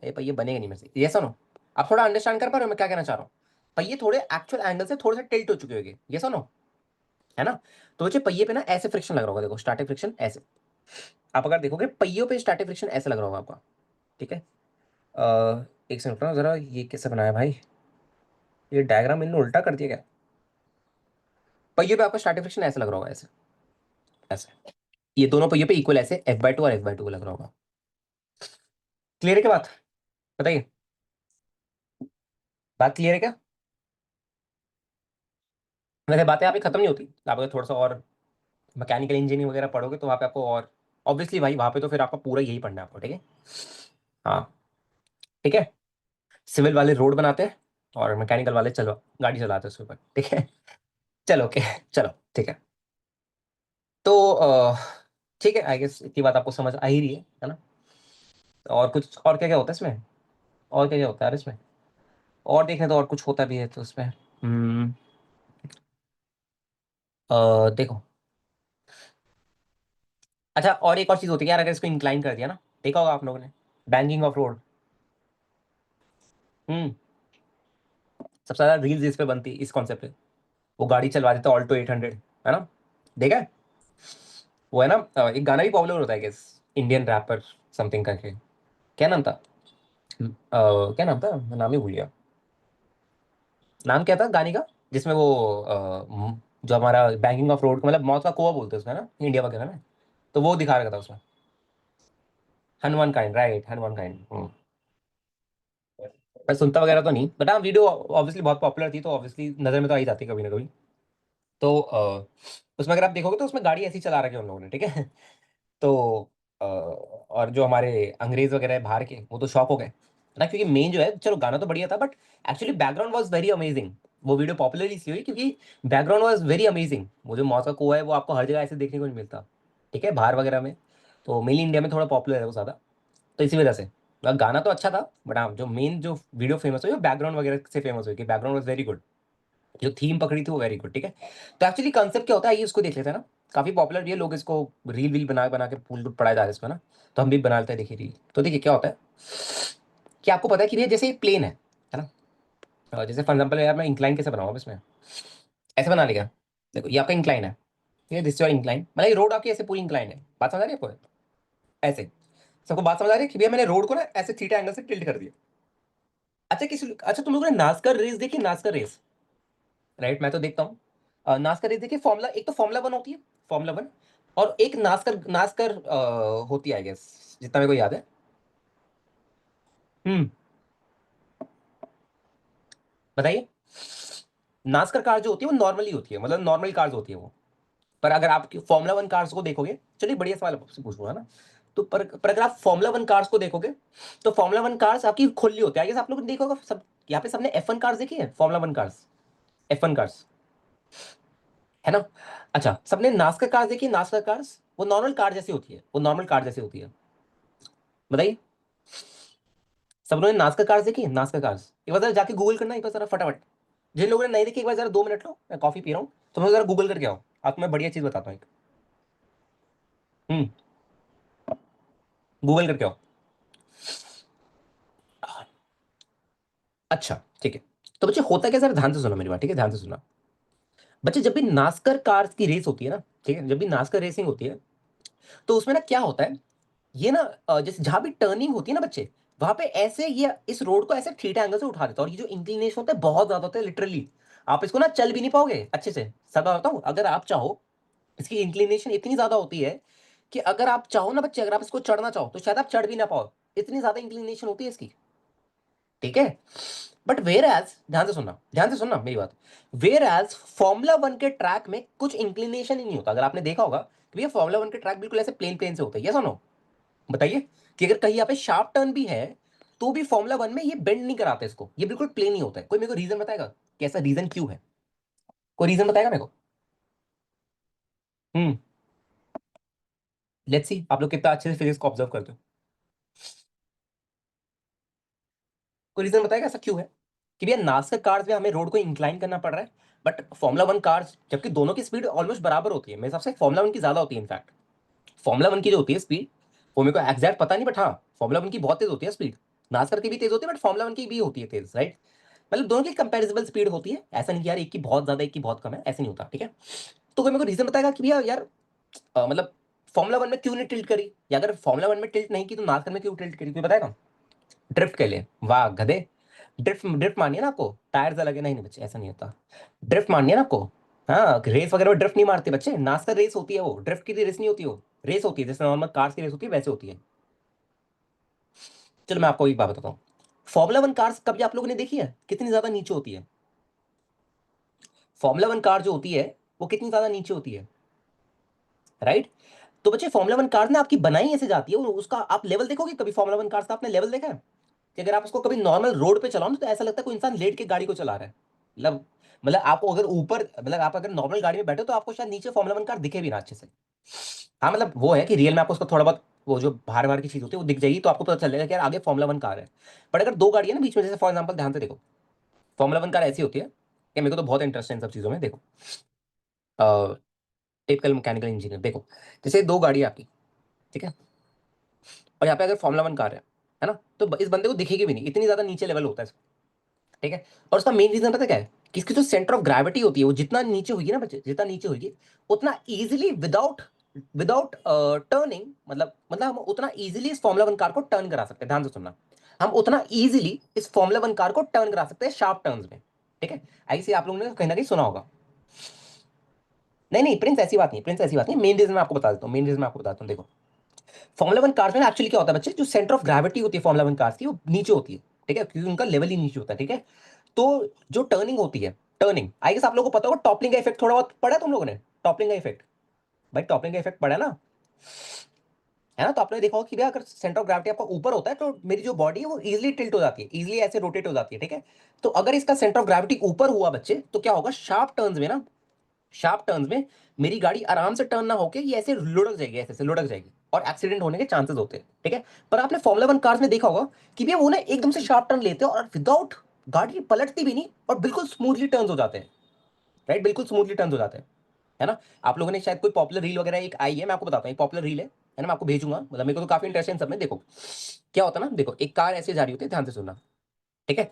ये पहिए बनेगा नहीं मेरे से, ये सुनो। आप थोड़ा अंडरस्टैंड कर पा रहे हो मैं क्या कहना चाह रहा हूँ? पहिए थोड़े एक्चुअल एंगल से थोड़े से टिल्ट हो चुके होंगे, ये सुनो, है ना? तो बच्चे पहिए पे ना ऐसे फ्रिक्शन लग रहा होगा, देखो स्टैटिक फ्रिक्शन ऐसे। आप अगर देखोगे पहियों पे स्टैटिक फ्रिक्शन ऐसे लग रहा होगा आपका। ठीक है। एक सेकंड रुकना जरा, ये कैसे बनाया भाई? ये डायग्राम इन्होंने उल्टा कर दिया क्या? पहियों पे आपका स्टैटिक फ्रिक्शन ऐसे लग रहा होगा, ऐसे, ऐसे। ये दोनों पहियों पे इक्वल ऐसे F/2 और F/2 लग रहा होगा। क्लियर है क्या बात? बताइए। बात क्लियर है क्या? वैसे बातें आप खत्म नहीं होती, आप अगर थोड़ा सा और मैकेनिकल इंजीनियरिंग वगैरह पढ़ोगे तो वहाँ पे आपको और ऑब्वियसली भाई वहाँ पे तो फिर आपका पूरा यही पढ़ना है आपको, ठीक है? हाँ। ठीक है। सिविल वाले रोड बनाते हैं और मैकेनिकल वाले चलो गाड़ी चलाते हैं उसके ऊपर, ठीक है? चलो ओके। चलो ठीक है। तो ठीक है, आई गेस इतनी बात आपको समझ आ ही रही है ना? और कुछ और क्या क्या होता है इसमें? और क्या क्या होता है यार इसमें? और देखें तो और कुछ होता भी है तो इसमें। हम्म। देखो। अच्छा, और एक और चीज होती है यार, अगर इसको इंक्लाइन कर दिया ना, देखा होगा आप लोगों ने, बैंकिंग ऑफ रोड। हम्म। सबसे ज्यादा रील्स इस पे बनती है इस कॉन्सेप्ट पे। वो गाड़ी चलवा देता है ऑल्टो 800, है ना? देखा है? वो है ना, एक गाना भी पॉपुलर होता है गेस, इंडियन रैपर समथिंग करके। क्या नाम था? क्या नाम था, मैं नाम ही भूल गया। नाम क्या था गाने का? जिसमें वो जो हमारा बैंकिंग ऑफ रोड, मतलब मौत का कुआं बोलते हैं उसमें ना, इंडिया वगैरह में। तो वो दिखा रखा था उसमें। Hanuman kind, right, Hanuman kind. मैं सुनता वगैरह तो नहीं, बट हाँ वीडियो ऑब्वियसली बहुत पॉपुलर थी तो ऑब्वियसली नजर में तो आई जाती है कभी ना कभी। तो उसमें अगर आप देखोगे तो उसमें गाड़ी ऐसी चला रखी है उन लोगों ने, ठीक है? तो और जो हमारे अंग्रेज वगैरह है बाहर के, वो तो शॉक हो गए ना, क्योंकि मेन जो है, चलो गाना तो बढ़िया था but actually background was very amazing. वो वीडियो पॉपुलर इसलिए हुई क्योंकि बैकग्राउंड वाज वेरी अमेजिंग। वो जो मौत का कुआं है वो आपको हर जगह ऐसे देखने को नहीं मिलता, ठीक है, बाहर वगैरह में। तो मेनली इंडिया में थोड़ा पॉपुलर है वो ज़्यादा, तो इसी वजह से। गाना तो अच्छा था बट हाँ, जो मेन जो वीडियो फेमस हुई वो बैकग्राउंड वगैरह से फेमस हुई कि बैकग्राउंड वाज वेरी गुड। जो थीम पकड़ी थी वो वेरी गुड, ठीक है? तो एक्चुअली कंसेप्ट क्या होता है ये उसको देख लेते हैं ना। काफी पॉपुलर भी है, लोग इसको रील वील बना बना के फूल पढ़ाया जा रहा है इसमें ना। तो हम भी बना लेते हैं, देखिए रील। तो देखिए क्या होता है कि आपको पता है कि भैया जैसे एक प्लेन है ना? जैसे फॉर एग्जाम्पल यार मैं इंक्लाइन कैसे बनाऊंगा इसमें? ऐसे बना लेगा। देखो ये आपका इंक्लाइन है, ठीक है, दिस योर इंक्लाइन, मतलब ये रोड आपकी ऐसे पूरी इंक्लाइन है, बात समझ आ रही है आपको? ऐसे सबको बात समझ आ रही है कि भैया मैंने रोड को ना ऐसे थीटा एंगल से टिल्ट कर दिया। अच्छा तुम लोगों ने नास्कर रेस देखी? Naskar race, right? मैं तो देखता हूँ। नास्कर रेस देखिए, फॉर्मूला एक तो फॉर्मूला वन होती है, फॉर्मूला वन। और एक नास्कर नास्कर होती है आई गेस, जितना मेरे को याद है। हम्म। बताइए। नास्कर कार जो होती है वो नॉर्मली होती है, मतलब नॉर्मल कार्स होती है वो। पर अगर आप फॉर्मूला वन कार्स को देखोगे, चलिए बढ़िया सवाल आपसे पूछूंगा ना। तो पर अगर आप फॉर्मूला वन कार्स को देखोगे तो फॉर्मूला वन कार्स आपकी खुली होती है, I guess आप लोगों ने देखा होगा सब। यहाँ पे सबने F1 कार्स देखी है, formula one cars, F1 cars, है ना? अच्छा, सबने नास्कर कार्स देखी है? नास्कर कार्स वो नॉर्मल कार जैसी होती है, वो नॉर्मल कार जैसी होती है। बताइए। सब लोगों ने नास्कर कार्स देखी है? नास्कर कार्स एक बार जरा जाके गूगल करना एक बार जरा फटाफट। जिन लोगों ने नहीं देखी एक बार जरा 2 मिनट लो, मैं कॉफी पी रहा हूँ, तुम लोग जरा गूगल करके आओ। आपको मैं बढ़िया चीज बताता हूँ एक। हम्म। गूगल करके आओ। अच्छा ठीक है। तो बच्चे होता क्या, जरा ध्यान से सुनो मेरी बात, ठीक है, ध्यान से सुनो। बच्चे जब भी नास्कर कार्स की रेस होती है ना, ठीक है, जब भी नास्कर रेसिंग होती है तो उसमें ना क्या होता है, ये ना जैसे जहां भी टर्निंग होती है ना बच्चे, वहां पे ऐसे ये इस रोड को ऐसे थीटा एंगल से उठा देता है, और ये जो इंक्लिनेशन होता है बहुत ज्यादा होता है लिटरली। आप इसको ना चल भी नहीं पाओगे अच्छे से, सब बताऊं, अगर आप चाहो, इसकी इंक्लिनेशन इतनी ज्यादा होती है कि अगर आप चाहो ना बच्चे, अगर आप इसको चढ़ना चाहो तो शायद आप चढ़ भी ना पाओ, इतनी ज्यादा इंक्लिनेशन होती है इसकी, ठीक है? बट वेयर एज, ध्यान से सुनना मेरी बात। वेयर एज फॉर्मूला वन के ट्रैक में कुछ इंक्लिनेशन ही नहीं होता। अगर आपने देखा होगा कि भैया फॉर्मूला वन के ट्रैक बिल्कुल ऐसे प्लेन प्लेन से होते हैं, ये सुनो। बताइए कि अगर कहीं यहाँ पे शार्प टर्न भी है तो भी फॉर्मूला वन में ये बेंड नहीं कराते इसको, ये बिल्कुल प्लेन ही होता है। कोई मेरे को रीजन बताएगा कि ऐसा रीजन क्यों है? कोई रीजन बताएगा मेरे को? हम्म। लेट्स सी आप लोग कितना अच्छे से फिजिक्स को ऑब्जर्व करते हो। कोई रीजन बताएगा ऐसा क्यों है कि भैया नासक कार्स में हमें रोड को इंक्लाइन करना पड़ रहा है, बट फॉर्मूला वन कार्स, जबकि दोनों की स्पीड ऑलमोस्ट बराबर होती है, मेरे हिसाब से फॉर्मूला वन की ज्यादा होती है इनफैक्ट। फॉर्मूला वन की जो होती है स्पीड, वो मेरे को एग्जैक्ट पता नहीं, बट हाँ फॉर्मूला वन की बहुत तेज होती है स्पीड। नास्कर की भी तेज होती है, बट फॉर्मूला वन की भी होती है तेज, राइट। मतलब दोनों की कंपेरिजेबल स्पीड होती है, ऐसा नहीं कि यार एक की बहुत ज्यादा एक की बहुत कम है, ऐसे नहीं होता, ठीक है। तो कोई मेरे को रीजन बताएगा कि भैया यार मतलब फॉर्मूला वन में क्यों नहीं टिल्ट करी, या अगर फॉर्मूला वन में टिल्ट नहीं की तो नास्कर में क्यों टिल्ट करी, कोई बताएगा। ड्रिफ्ट के लिए, वाह गधे। ड्रिफ्ट ड्रिफ्ट मारनी है ना आपको, टायर्स अलग है, नहीं नहीं बच्चे ऐसा नहीं होता। ड्रिफ्ट मारनी है ना आपको। हाँ रेस वगैरह में ड्रिफ्ट नहीं मारते बच्चे, नास्कर रेस होती है वो, ड्रिफ्ट की रेस नहीं होती, वो रेस होती है जैसे नॉर्मल कार्स की रेस होती है वैसे होती है। चलो मैं आपको एक बात बताता हूँ, फॉर्मूला वन कार्स कभी आप लोगों ने देखी है कितनी ज्यादा नीचे होती है। फॉर्मूला वन कार जो होती है वो कितनी ज्यादा नीचे होती है, राइट। तो बच्चे फॉर्मूला वन कार ना आपकी बनाई ऐसे जाती है, और उसका आप लेवल देखोगे कभी, फॉर्मूला वन कार का आपने लेवल देखा है कि अगर आप उसको कभी नॉर्मल रोड पे चलाओ ना तो ऐसा लगता है कोई इंसान लेट के गाड़ी को चला रहा है। मतलब आपको अगर ऊपर, मतलब आप अगर नॉर्मल गाड़ी में बैठे तो आपको शायद नीचे फॉर्मूला वन कार दिखे भी ना अच्छे से। हाँ मतलब वो है कि रियल में आपको उसको थोड़ा बहुत वो जो बाहर बाहर की चीज होती है वो दिख जाएगी, तो आपको पता चल जाएगा कि यार आगे फॉर्मूला वन कार है। बट अगर दो गाड़ी है ना बीच में, जैसे फॉर एग्जाम्पल ध्यान से देखो, फॉर्मूला वन कार ऐसी होती है कि मेरे को तो बहुत इंटरेस्ट है इन सब चीजों में, देखो टिपिकल मैकेनिकल इंजीनियर देखो, जैसे दो गाड़ी है आपकी, ठीक है, और यहाँ पे अगर फॉर्मूला वन कार है ना, तो इस बंदे को दिखेगी भी नहीं, इतनी ज्यादा नीचे लेवल होता है, ठीक है। और उसका मेन रीजन पता क्या है, कि इसकी जो सेंटर ऑफ ग्रेविटी होती है वो जितना नीचे होगी ना बच्चे, जितना नीचे होगी उतना इजीली विदाउट विदाउट टर्निंग, मतलब हम उतना इजीली इस फॉर्मूला वन कार को टर्न करा सकते हैं, ध्यान से सुनना। हम उतना इजीली इस फॉर्मूला वन कार को टर्न करा सकते हैं शार्प टर्न्स में, ठीक है। ऐसे आप लोगों ने कहीं ना कहीं सुना होगा। नहीं नहीं प्रिंस ऐसी बात नहीं, प्रिंस ऐसी बात नहीं, मेन रीजन मैं आपको बता देता हूँ, मेन रीजन मैं आपको बताता हूँ, देखो फॉर्मूला वन कार्स में एक्चुअली क्या होता है बच्चे, जो सेंटर ऑफ ग्रेविटी होती है फॉर्मूला वन कार्स की वो नीचे होती है, ठीक है, क्योंकि उनका लेवल ही नीचे होता है, ठीक है। तो जो टर्निंग होती है, टर्निंग आई गेस आप लोगों को पता होगा, टॉपलिंग का इफेक्ट थोड़ा बहुत पड़ा है तुम लोगों ने, टॉपलिंग का इफेक्ट, भाई टॉपलिंग का इफेक्ट पड़ा है ना। तो आपने देखा होगा कि भैया अगर सेंटर ऑफ ग्रेविटी आपका ऊपर होता है तो मेरी जो बॉडी है वो इजीली टिल्ट हो जाती है, इजीली ऐसे रोटेट हो जाती है, ठीक है। तो अगर इसका सेंटर ऑफ ग्रेविटी ऊपर हुआ बच्चे तो क्या होगा, शार्प टर्न्स में ना, शार्प टर्न्स में मेरी गाड़ी आराम से टर्न ना होके ये ऐसे लुढ़क जाएगी, ऐसे ऐसे लुढ़क जाएगी, और एक्सीडेंट होने के चांसेस होते हैं, ठीक है। पर आपने फॉर्मूला वन कार्स में देखा होगा कि भैया वो ना एकदम से शार्प टर्न लेते हैं और विदाउट, गाड़ी पलटती भी नहीं और बिल्कुल स्मूथली टर्न हो जाते हैं, राइट, बिल्कुल स्मूथली टर्न हो जाते हैं, है ना। आप लोगों ने शायद कोई पॉपुलर रील वगैरह एक आई है, मैं आपको बताता हूँ, एक पॉपुलर रील है ना, मैं आपको भेजूंगा, मतलब मेरे को तो काफी इंटरेस्ट है इन सब में। देखो क्या होता है ना, देखो एक कार ऐसे जा रही होती है, ध्यान से सुनना, ठीक है।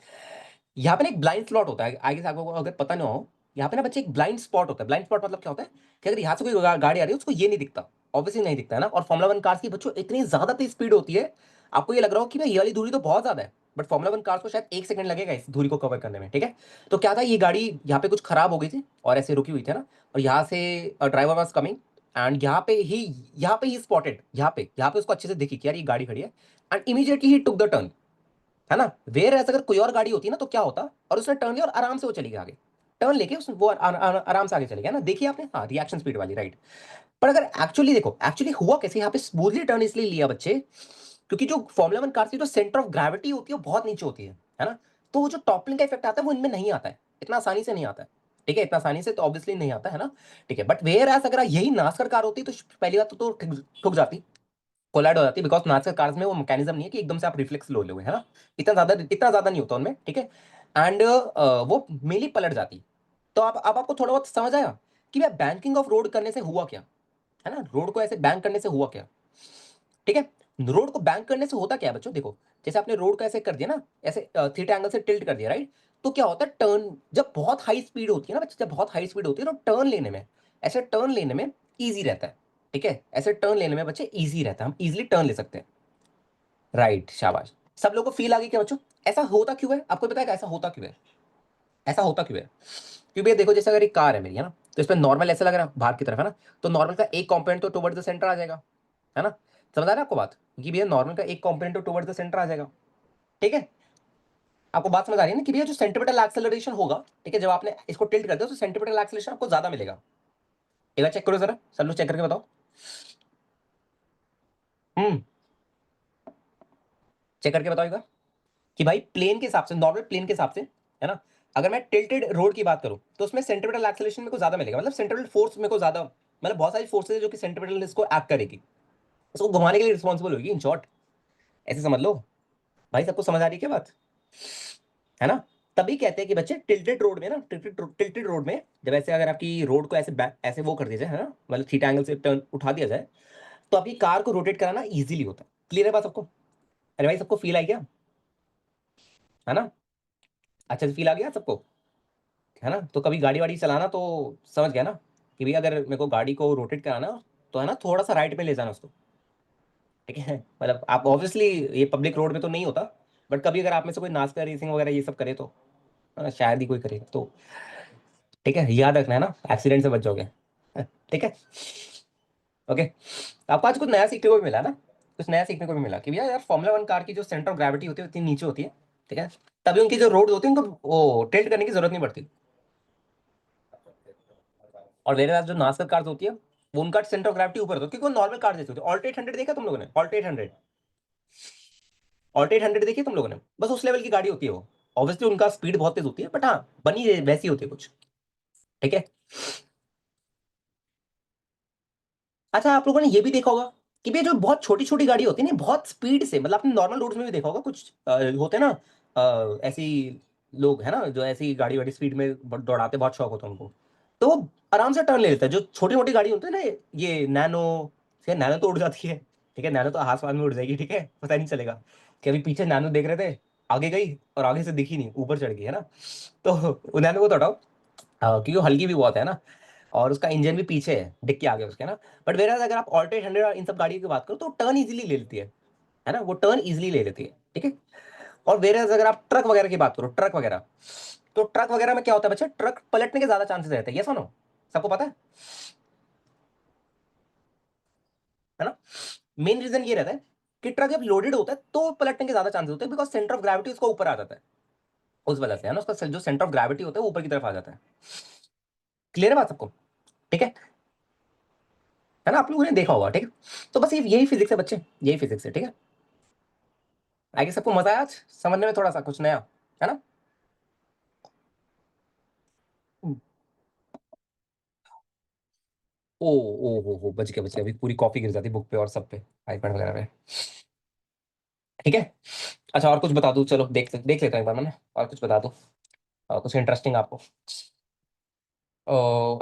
यहाँ पे ना एक ब्लाइंड स्पॉट होता है, आगे से आपको अगर पता ना हो, यहाँ पे ना बच्चे एक ब्लाइंड स्पॉट होता है। ब्लाइंड स्पॉट मतलब क्या होता है कि अगर यहाँ से कोई गाड़ी आ रही है उसको ये नहीं दिखता, ऑब्वियसली नहीं दिखता है ना। और फॉर्मुला वन कार्स की बच्चों इतनी ज्यादा तेज स्पीड होती है, आपको ये लग रहा हो कि भाई ये वाली दूरी तो बहुत ज्यादा है, बट फॉर्मुला वन कार्स को शायद 1 सेकंड लगेगा इस दूरी को कवर करने में, ठीक है। तो क्या था, ये गाड़ी यहाँ पे कुछ खराब हो गई थी और ऐसे रुकी हुई थी ना, और यहाँ से ड्राइवर वॉज कमिंग, एंड यहाँ पे ही स्पॉटेड, यहाँ पे उसको अच्छे से देखी कि यार ये गाड़ी खड़ी है, and immediately he took the turn, है ना। वेयर एज अगर कोई और गाड़ी होती है ना तो क्या होता, और उसने टर्न लिया और आराम से वो चली गई आगे, टर्न लेके वो आराम से आगे चले गया ना, देखिए आपने, हाँ रिएक्शन स्पीड वाली, राइट। पर अगर एक्चुअली देखो, एक्चुअली हुआ कैसे यहाँ पे स्मूथली टर्न इसलिए लिया बच्चे, क्योंकि जो फॉर्मुला वन कार की जो सेंटर ऑफ ग्रेविटी होती है वो बहुत नीचे होती है ना। तो वो जो टॉपलिंग का इफेक्ट आता है वो इनमें नहीं आता है, इतना आसानी से नहीं आता है, ठीक है, इतना आसानी से तो ऑब्वियसली नहीं आता है ना, ठीक है। बट वेयर एज अगर यही नासकर कार होती तो पहली बात तो ठुक जाती, कोलाइड हो जाती है, बिकॉज नाच कार्स में वो मैकेनिज्म नहीं है कि एकदम से आप रिफ्लेक्स लो लोगे, है ना, इतना ज्यादा नहीं होता उनमें, ठीक है। एंड वो मेनली पलट जाती। तो आप अब आपको थोड़ा बहुत समझ आया कि भैया बैंकिंग ऑफ रोड करने से हुआ क्या, है ना, रोड को ऐसे बैंक करने से हुआ क्या, ठीक है। रोड को बैंक करने से होता क्या है बच्चों, देखो जैसे आपने रोड को ऐसे कर दिया ना, ऐसे थीटा एंगल से टिल्ट कर दिया, राइट। तो क्या होता है, टर्न जब बहुत हाई स्पीड होती है ना बच्चे, जब बहुत हाई स्पीड होती है तो टर्न लेने में, ऐसे टर्न लेने में ईजी रहता है, ठीक है, ऐसे टर्न लेने में बच्चे ईजी रहता है, हम इजीली टर्न ले सकते हैं, राइट, शाबाश। सब लोगों को फील आ गई क्या बच्चों, ऐसा होता क्यों है, आपको पता है ऐसा होता क्यों है, ऐसा होता क्यों है। क्योंकि भैया देखो, जैसे अगर एक कार है मेरी, है ना, तो इसमें नॉर्मल ऐसा लग रहा है बाहर की तरफ, है ना, तो नॉर्मल का एक कंपोनेंट तो टुवर्ड्स द सेंटर आ जाएगा, है ना, समझ आ रहा है आपको बात, क्योंकि भैया नॉर्मल का एक कंपोनेंट तो टुवर्ड्स द सेंटर आ जाएगा, ठीक है। आपको बात समझ आ रही है ना कि भैया जो सेंट्रीपिटल एक्सेलरेशन होगा, ठीक है, जब आपने इसको टिल्ट कर दिया तो सेंट्रीपिटल एक्सेलरेशन आपको ज्यादा मिलेगा। एक बार चेक करो जरा, सब लोग चेक करके बताओ। हम्म, चेक करके बताओ एक बार कि भाई प्लेन के हिसाब से, नॉर्मल प्लेन के हिसाब से, है ना, अगर मैं टिल्टेड रोड की बात करूं तो उसमें सेंट्रीपिटल एक्सेलरेशन मेरे को ज्यादा मिलेगा, मतलब सेंट्रीपिटल फोर्स मेरे को ज्यादा, मतलब बहुत सारी फोर्सेज है जो कि सेंट्रीपिटल इसको एक्ट करेगी, उसको घुमाने के लिए रिस्पॉन्सिबल होगी, इन शॉर्ट ऐसे समझ लो। भाई सबको समझ आ रही है क्या बात, है ना। तभी कहते हैं कि बच्चे टिल्टेड रोड में ना, टिल्टेड रोड में जब ऐसे अगर आपकी रोड को ऐसे ऐसे वो कर दिया जाए, है ना, मतलब थीटा एंगल से टर्न उठा दिया जाए, तो आपकी कार को रोटेट कराना इजीली होता है। क्लियर है बात सबको? अरे भाई सबको फील आई क्या? है ना? अच्छे से फील आ गया सबको? है ना? तो कभी गाड़ी वाड़ी चलाना तो समझ गया ना कि भैया अगर मेरे को गाड़ी को रोटेट कराना, तो है ना, थोड़ा सा राइट में ले जाना उसको। ठीक है, मतलब आप ऑब्वियसली ये पब्लिक रोड में तो नहीं होता, बट कभी अगर आप में से कोई नास्कर रेसिंग वगैरह ये सब करे तो, शायद ही कोई करे तो, ठीक है, याद रखना है ना, एक्सीडेंट से बच जाओगे। ठीक है, ओके। आपको आज कुछ नया सीखने को भी मिला ना, कुछ नया सीखने को भी मिला कि भैया यार फॉर्मूला वन कार की जो सेंटर ऑफ ग्रेविटी होती है उतनी नीचे होती है। ठीक है, तभी उनकी जो रोड होती है उनको वो टिल्ट करने की जरूरत नहीं पड़ती। और मेरे पास जो नास्कर कार्स होती है, वो उनका सेंटर ऑफ ग्रेविटी ऊपर होता है, क्योंकि वो नॉर्मल कार जैसी होती है। ऑल्टो 800 देखा तुम लोगों ने? ऑल्टो 800, ऑल्टो 800 देखी है तुम लोगों ने? बस उस लेवल की गाड़ी होती है वो। ऑब्वियसली उनका स्पीड बहुत तेज होती है, बट हाँ, बनी वैसी होती है कुछ। ठीक है। अच्छा, आप लोगों ने ये भी देखा होगा कि भैया जो बहुत छोटी छोटी गाड़ी होती है ना, बहुत स्पीड से, मतलब आपने नॉर्मल रोड्स में भी देखा होगा, कुछ होते हैं ना ऐसी लोग, है ना, जो ऐसी गाड़ी वाड़ी स्पीड में दौड़ाते, बहुत शौक होता है उनको, तो वो आराम से टर्न ले लेता है। जो छोटी मोटी गाड़ी होती है ना, ये नैनो, से नैनो तो उड़ जाती है। ठीक है, नैनो तो आसमान में उड़ जाएगी, ठीक है, पता ही नहीं चलेगा कि अभी पीछे नैनो देख रहे थे, आगे गई और आगे से दिखी नहीं, ऊपर चढ़ गई, है ना। तो नैनो को तो हटाओ, क्योंकि वो हल्की भी बहुत है ना, और उसका इंजन भी पीछे है, डिक्की आगे उसके ना। बट वेराज अगर आप ऑल्टो 800 और इन सब गाड़ियों की बात करो, तो टर्न इजीली ले लेती है ना, वो टर्न इजीली ले लेती है। ठीक है। और वेराज अगर आप ट्रक वगैरह की बात करो, ट्रक वगैरह, तो ट्रक वगैरह में क्या होता है बच्चे, ट्रक पलटने के ज्यादा चांसेस रहते हैं, ये सुनो, सबको पता है ना। मेन रीजन ये रहता है कि ट्रक जब लोडेड होता है तो पलटने के ज्यादा चांसेस होते हैं, बिकॉज सेंटर ऑफ ग्रेविटी उसका ऊपर आ जाता है, उस वजह से, है ना, उसका जो सेंटर ऑफ ग्रेविटी होता है वो ऊपर की तरफ आ जाता है। क्लियर है बात सबको? ठीक है ना, आप लोगों ने देखा होगा। ठीक है, तो बस ये यही फिजिक्स है बच्चे, यही फिजिक्स है। ठीक है, आगे सबको मजा आया आज समझने में, थोड़ा सा कुछ नया, है ना। ओ, ओ हो, बच गया, अभी पूरी कॉफी गिर जाती बुक पे और सब पे, आईपैड वगैरह पे। ठीक है। अच्छा, और कुछ बता दूं? चलो देख लेता हूं एक बार मैंने, और कुछ बता दूं, और कुछ इंटरेस्टिंग आपको।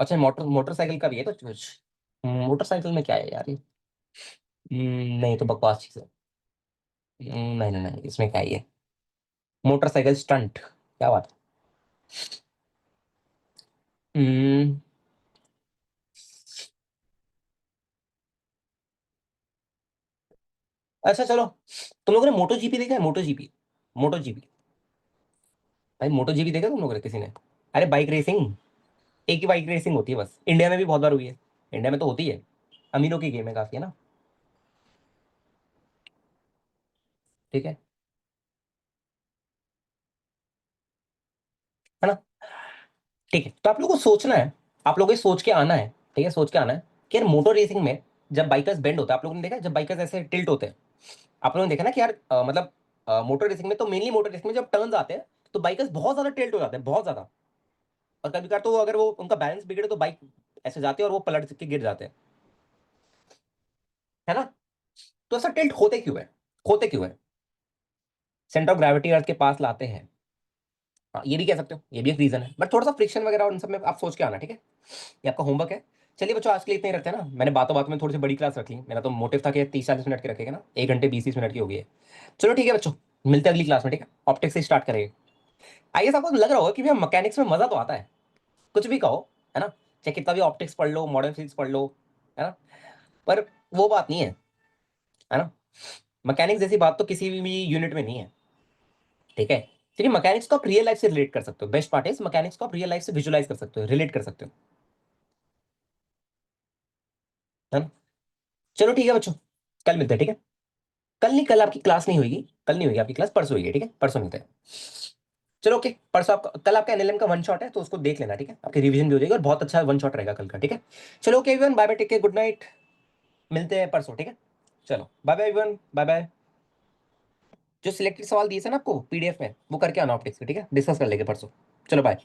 अच्छा, मोटरसाइकिल का भी है कुछ कुछ। मोटरसाइकिल में क्या है यार ये? नहीं, तो बकवास चीज है। नहीं नहीं नहीं, इसमें क्या ही है? मोटरसाइकिल स्टंट, क्या बात है? अच्छा चलो, तुम लोगों ने मोटो जीपी देखा है? मोटो जीपी, मोटो जीपी, भाई मोटो जीपी देखा तुम लोगों ने किसी ने? अरे बाइक रेसिंग, एक ही बाइक रेसिंग होती है बस, इंडिया में भी बहुत बार हुई है, इंडिया में तो होती है, अमीरों की गेम है काफी, है ना। ठीक है ना। ठीक है, तो आप लोगों को सोचना है, आप लोगों को सोच के आना है, ठीक है, सोच के आना है कि यार मोटो रेसिंग में जब बाइकर्स बेंड होता है, आप लोगों ने देखा है जब बाइकर्स ऐसे टिल्ट होते हैं, आप लोगों ने देखा ना कि यार मतलब मोटर रेसिंग में तो, मेनली मोटर रेसिंग में जब टर्न्स आते हैं तो बाइकर्स बहुत ज्यादा टिल्ट हो जाते हैं, बहुत ज्यादा। और कभी कभार तो अगर वो उनका बैलेंस बिगड़े तो बाइक ऐसे जाते हैं और वो पलट के गिर जाते हैं, है ना। तो ऐसा टिल्ट होते क्यों है? होते क्यों है? सेंटर ऑफ ग्रेविटी अर्थ के पास लाते हैं। हाँ, ये भी कह सकते हो, ये भी एक रीजन है, बट थोड़ा सा फ्रिक्शन वगैरह और उन सब में आप सोच के आना, ठीक है। ये आपका होमवर्क है। चलिए बच्चों, आज के लिए इतने ही रखते हैं ना, मैंने बातों बातों में थोड़ी सी बड़ी क्लास रख ली, मेरा तो मोटिव था कि 30-40 मिनट के रखेगा ना, 1 घंटे 20-30 मिनट की हो गई है। चलो ठीक है बच्चों, मिलते हैं अगली क्लास में, ठीक है, ऑप्टिक्स से स्टार्ट करेंगे। आई गेस आपको लग रहा होगा कि भैया मैकेनिक्स में मजा तो आता है, कुछ भी कहो, है ना, चाहे कितना भी ऑप्टिक्स पढ़ लो, मॉडर्न फिजिक्स पढ़ लो, है ना, पर वो बात नहीं है ना, मैकेनिक्स जैसी बात तो किसी भी यूनिट में नहीं है। ठीक है, क्योंकि मैकेनिक्स को आप रियल लाइफ से रिलेट कर सकते हो, बेस्ट पार्ट इज मैकेनिक्स को आप रियल लाइफ से विजुलाइज कर सकते हो, रिलेट कर सकते हो, है ना। चलो ठीक है बच्चों, कल मिलते हैं, ठीक है। कल नहीं, कल आपकी क्लास नहीं होगी, कल नहीं होगी आपकी क्लास, परसों होगी, ठीक है, परसों मिलते हैं। चलो ओके, परसों आपका, कल आपका एनएलएम का वन शॉट है तो उसको देख लेना, ठीक है, आपकी रिवीजन भी हो जाएगी और बहुत अच्छा वन शॉट रहेगा कल का, ठीक है। चलो okay everyone, bye bye, take care, good night, मिलते हैं परसों, ठीक है। चलो bye bye everyone, bye bye. जो सिलेक्टेड सवाल दिए थे ना आपको पीडीएफ में, वो करके आना ऑप्टिक्स के, ठीक है, डिस्कस कर लेंगे परसों। चलो बाय।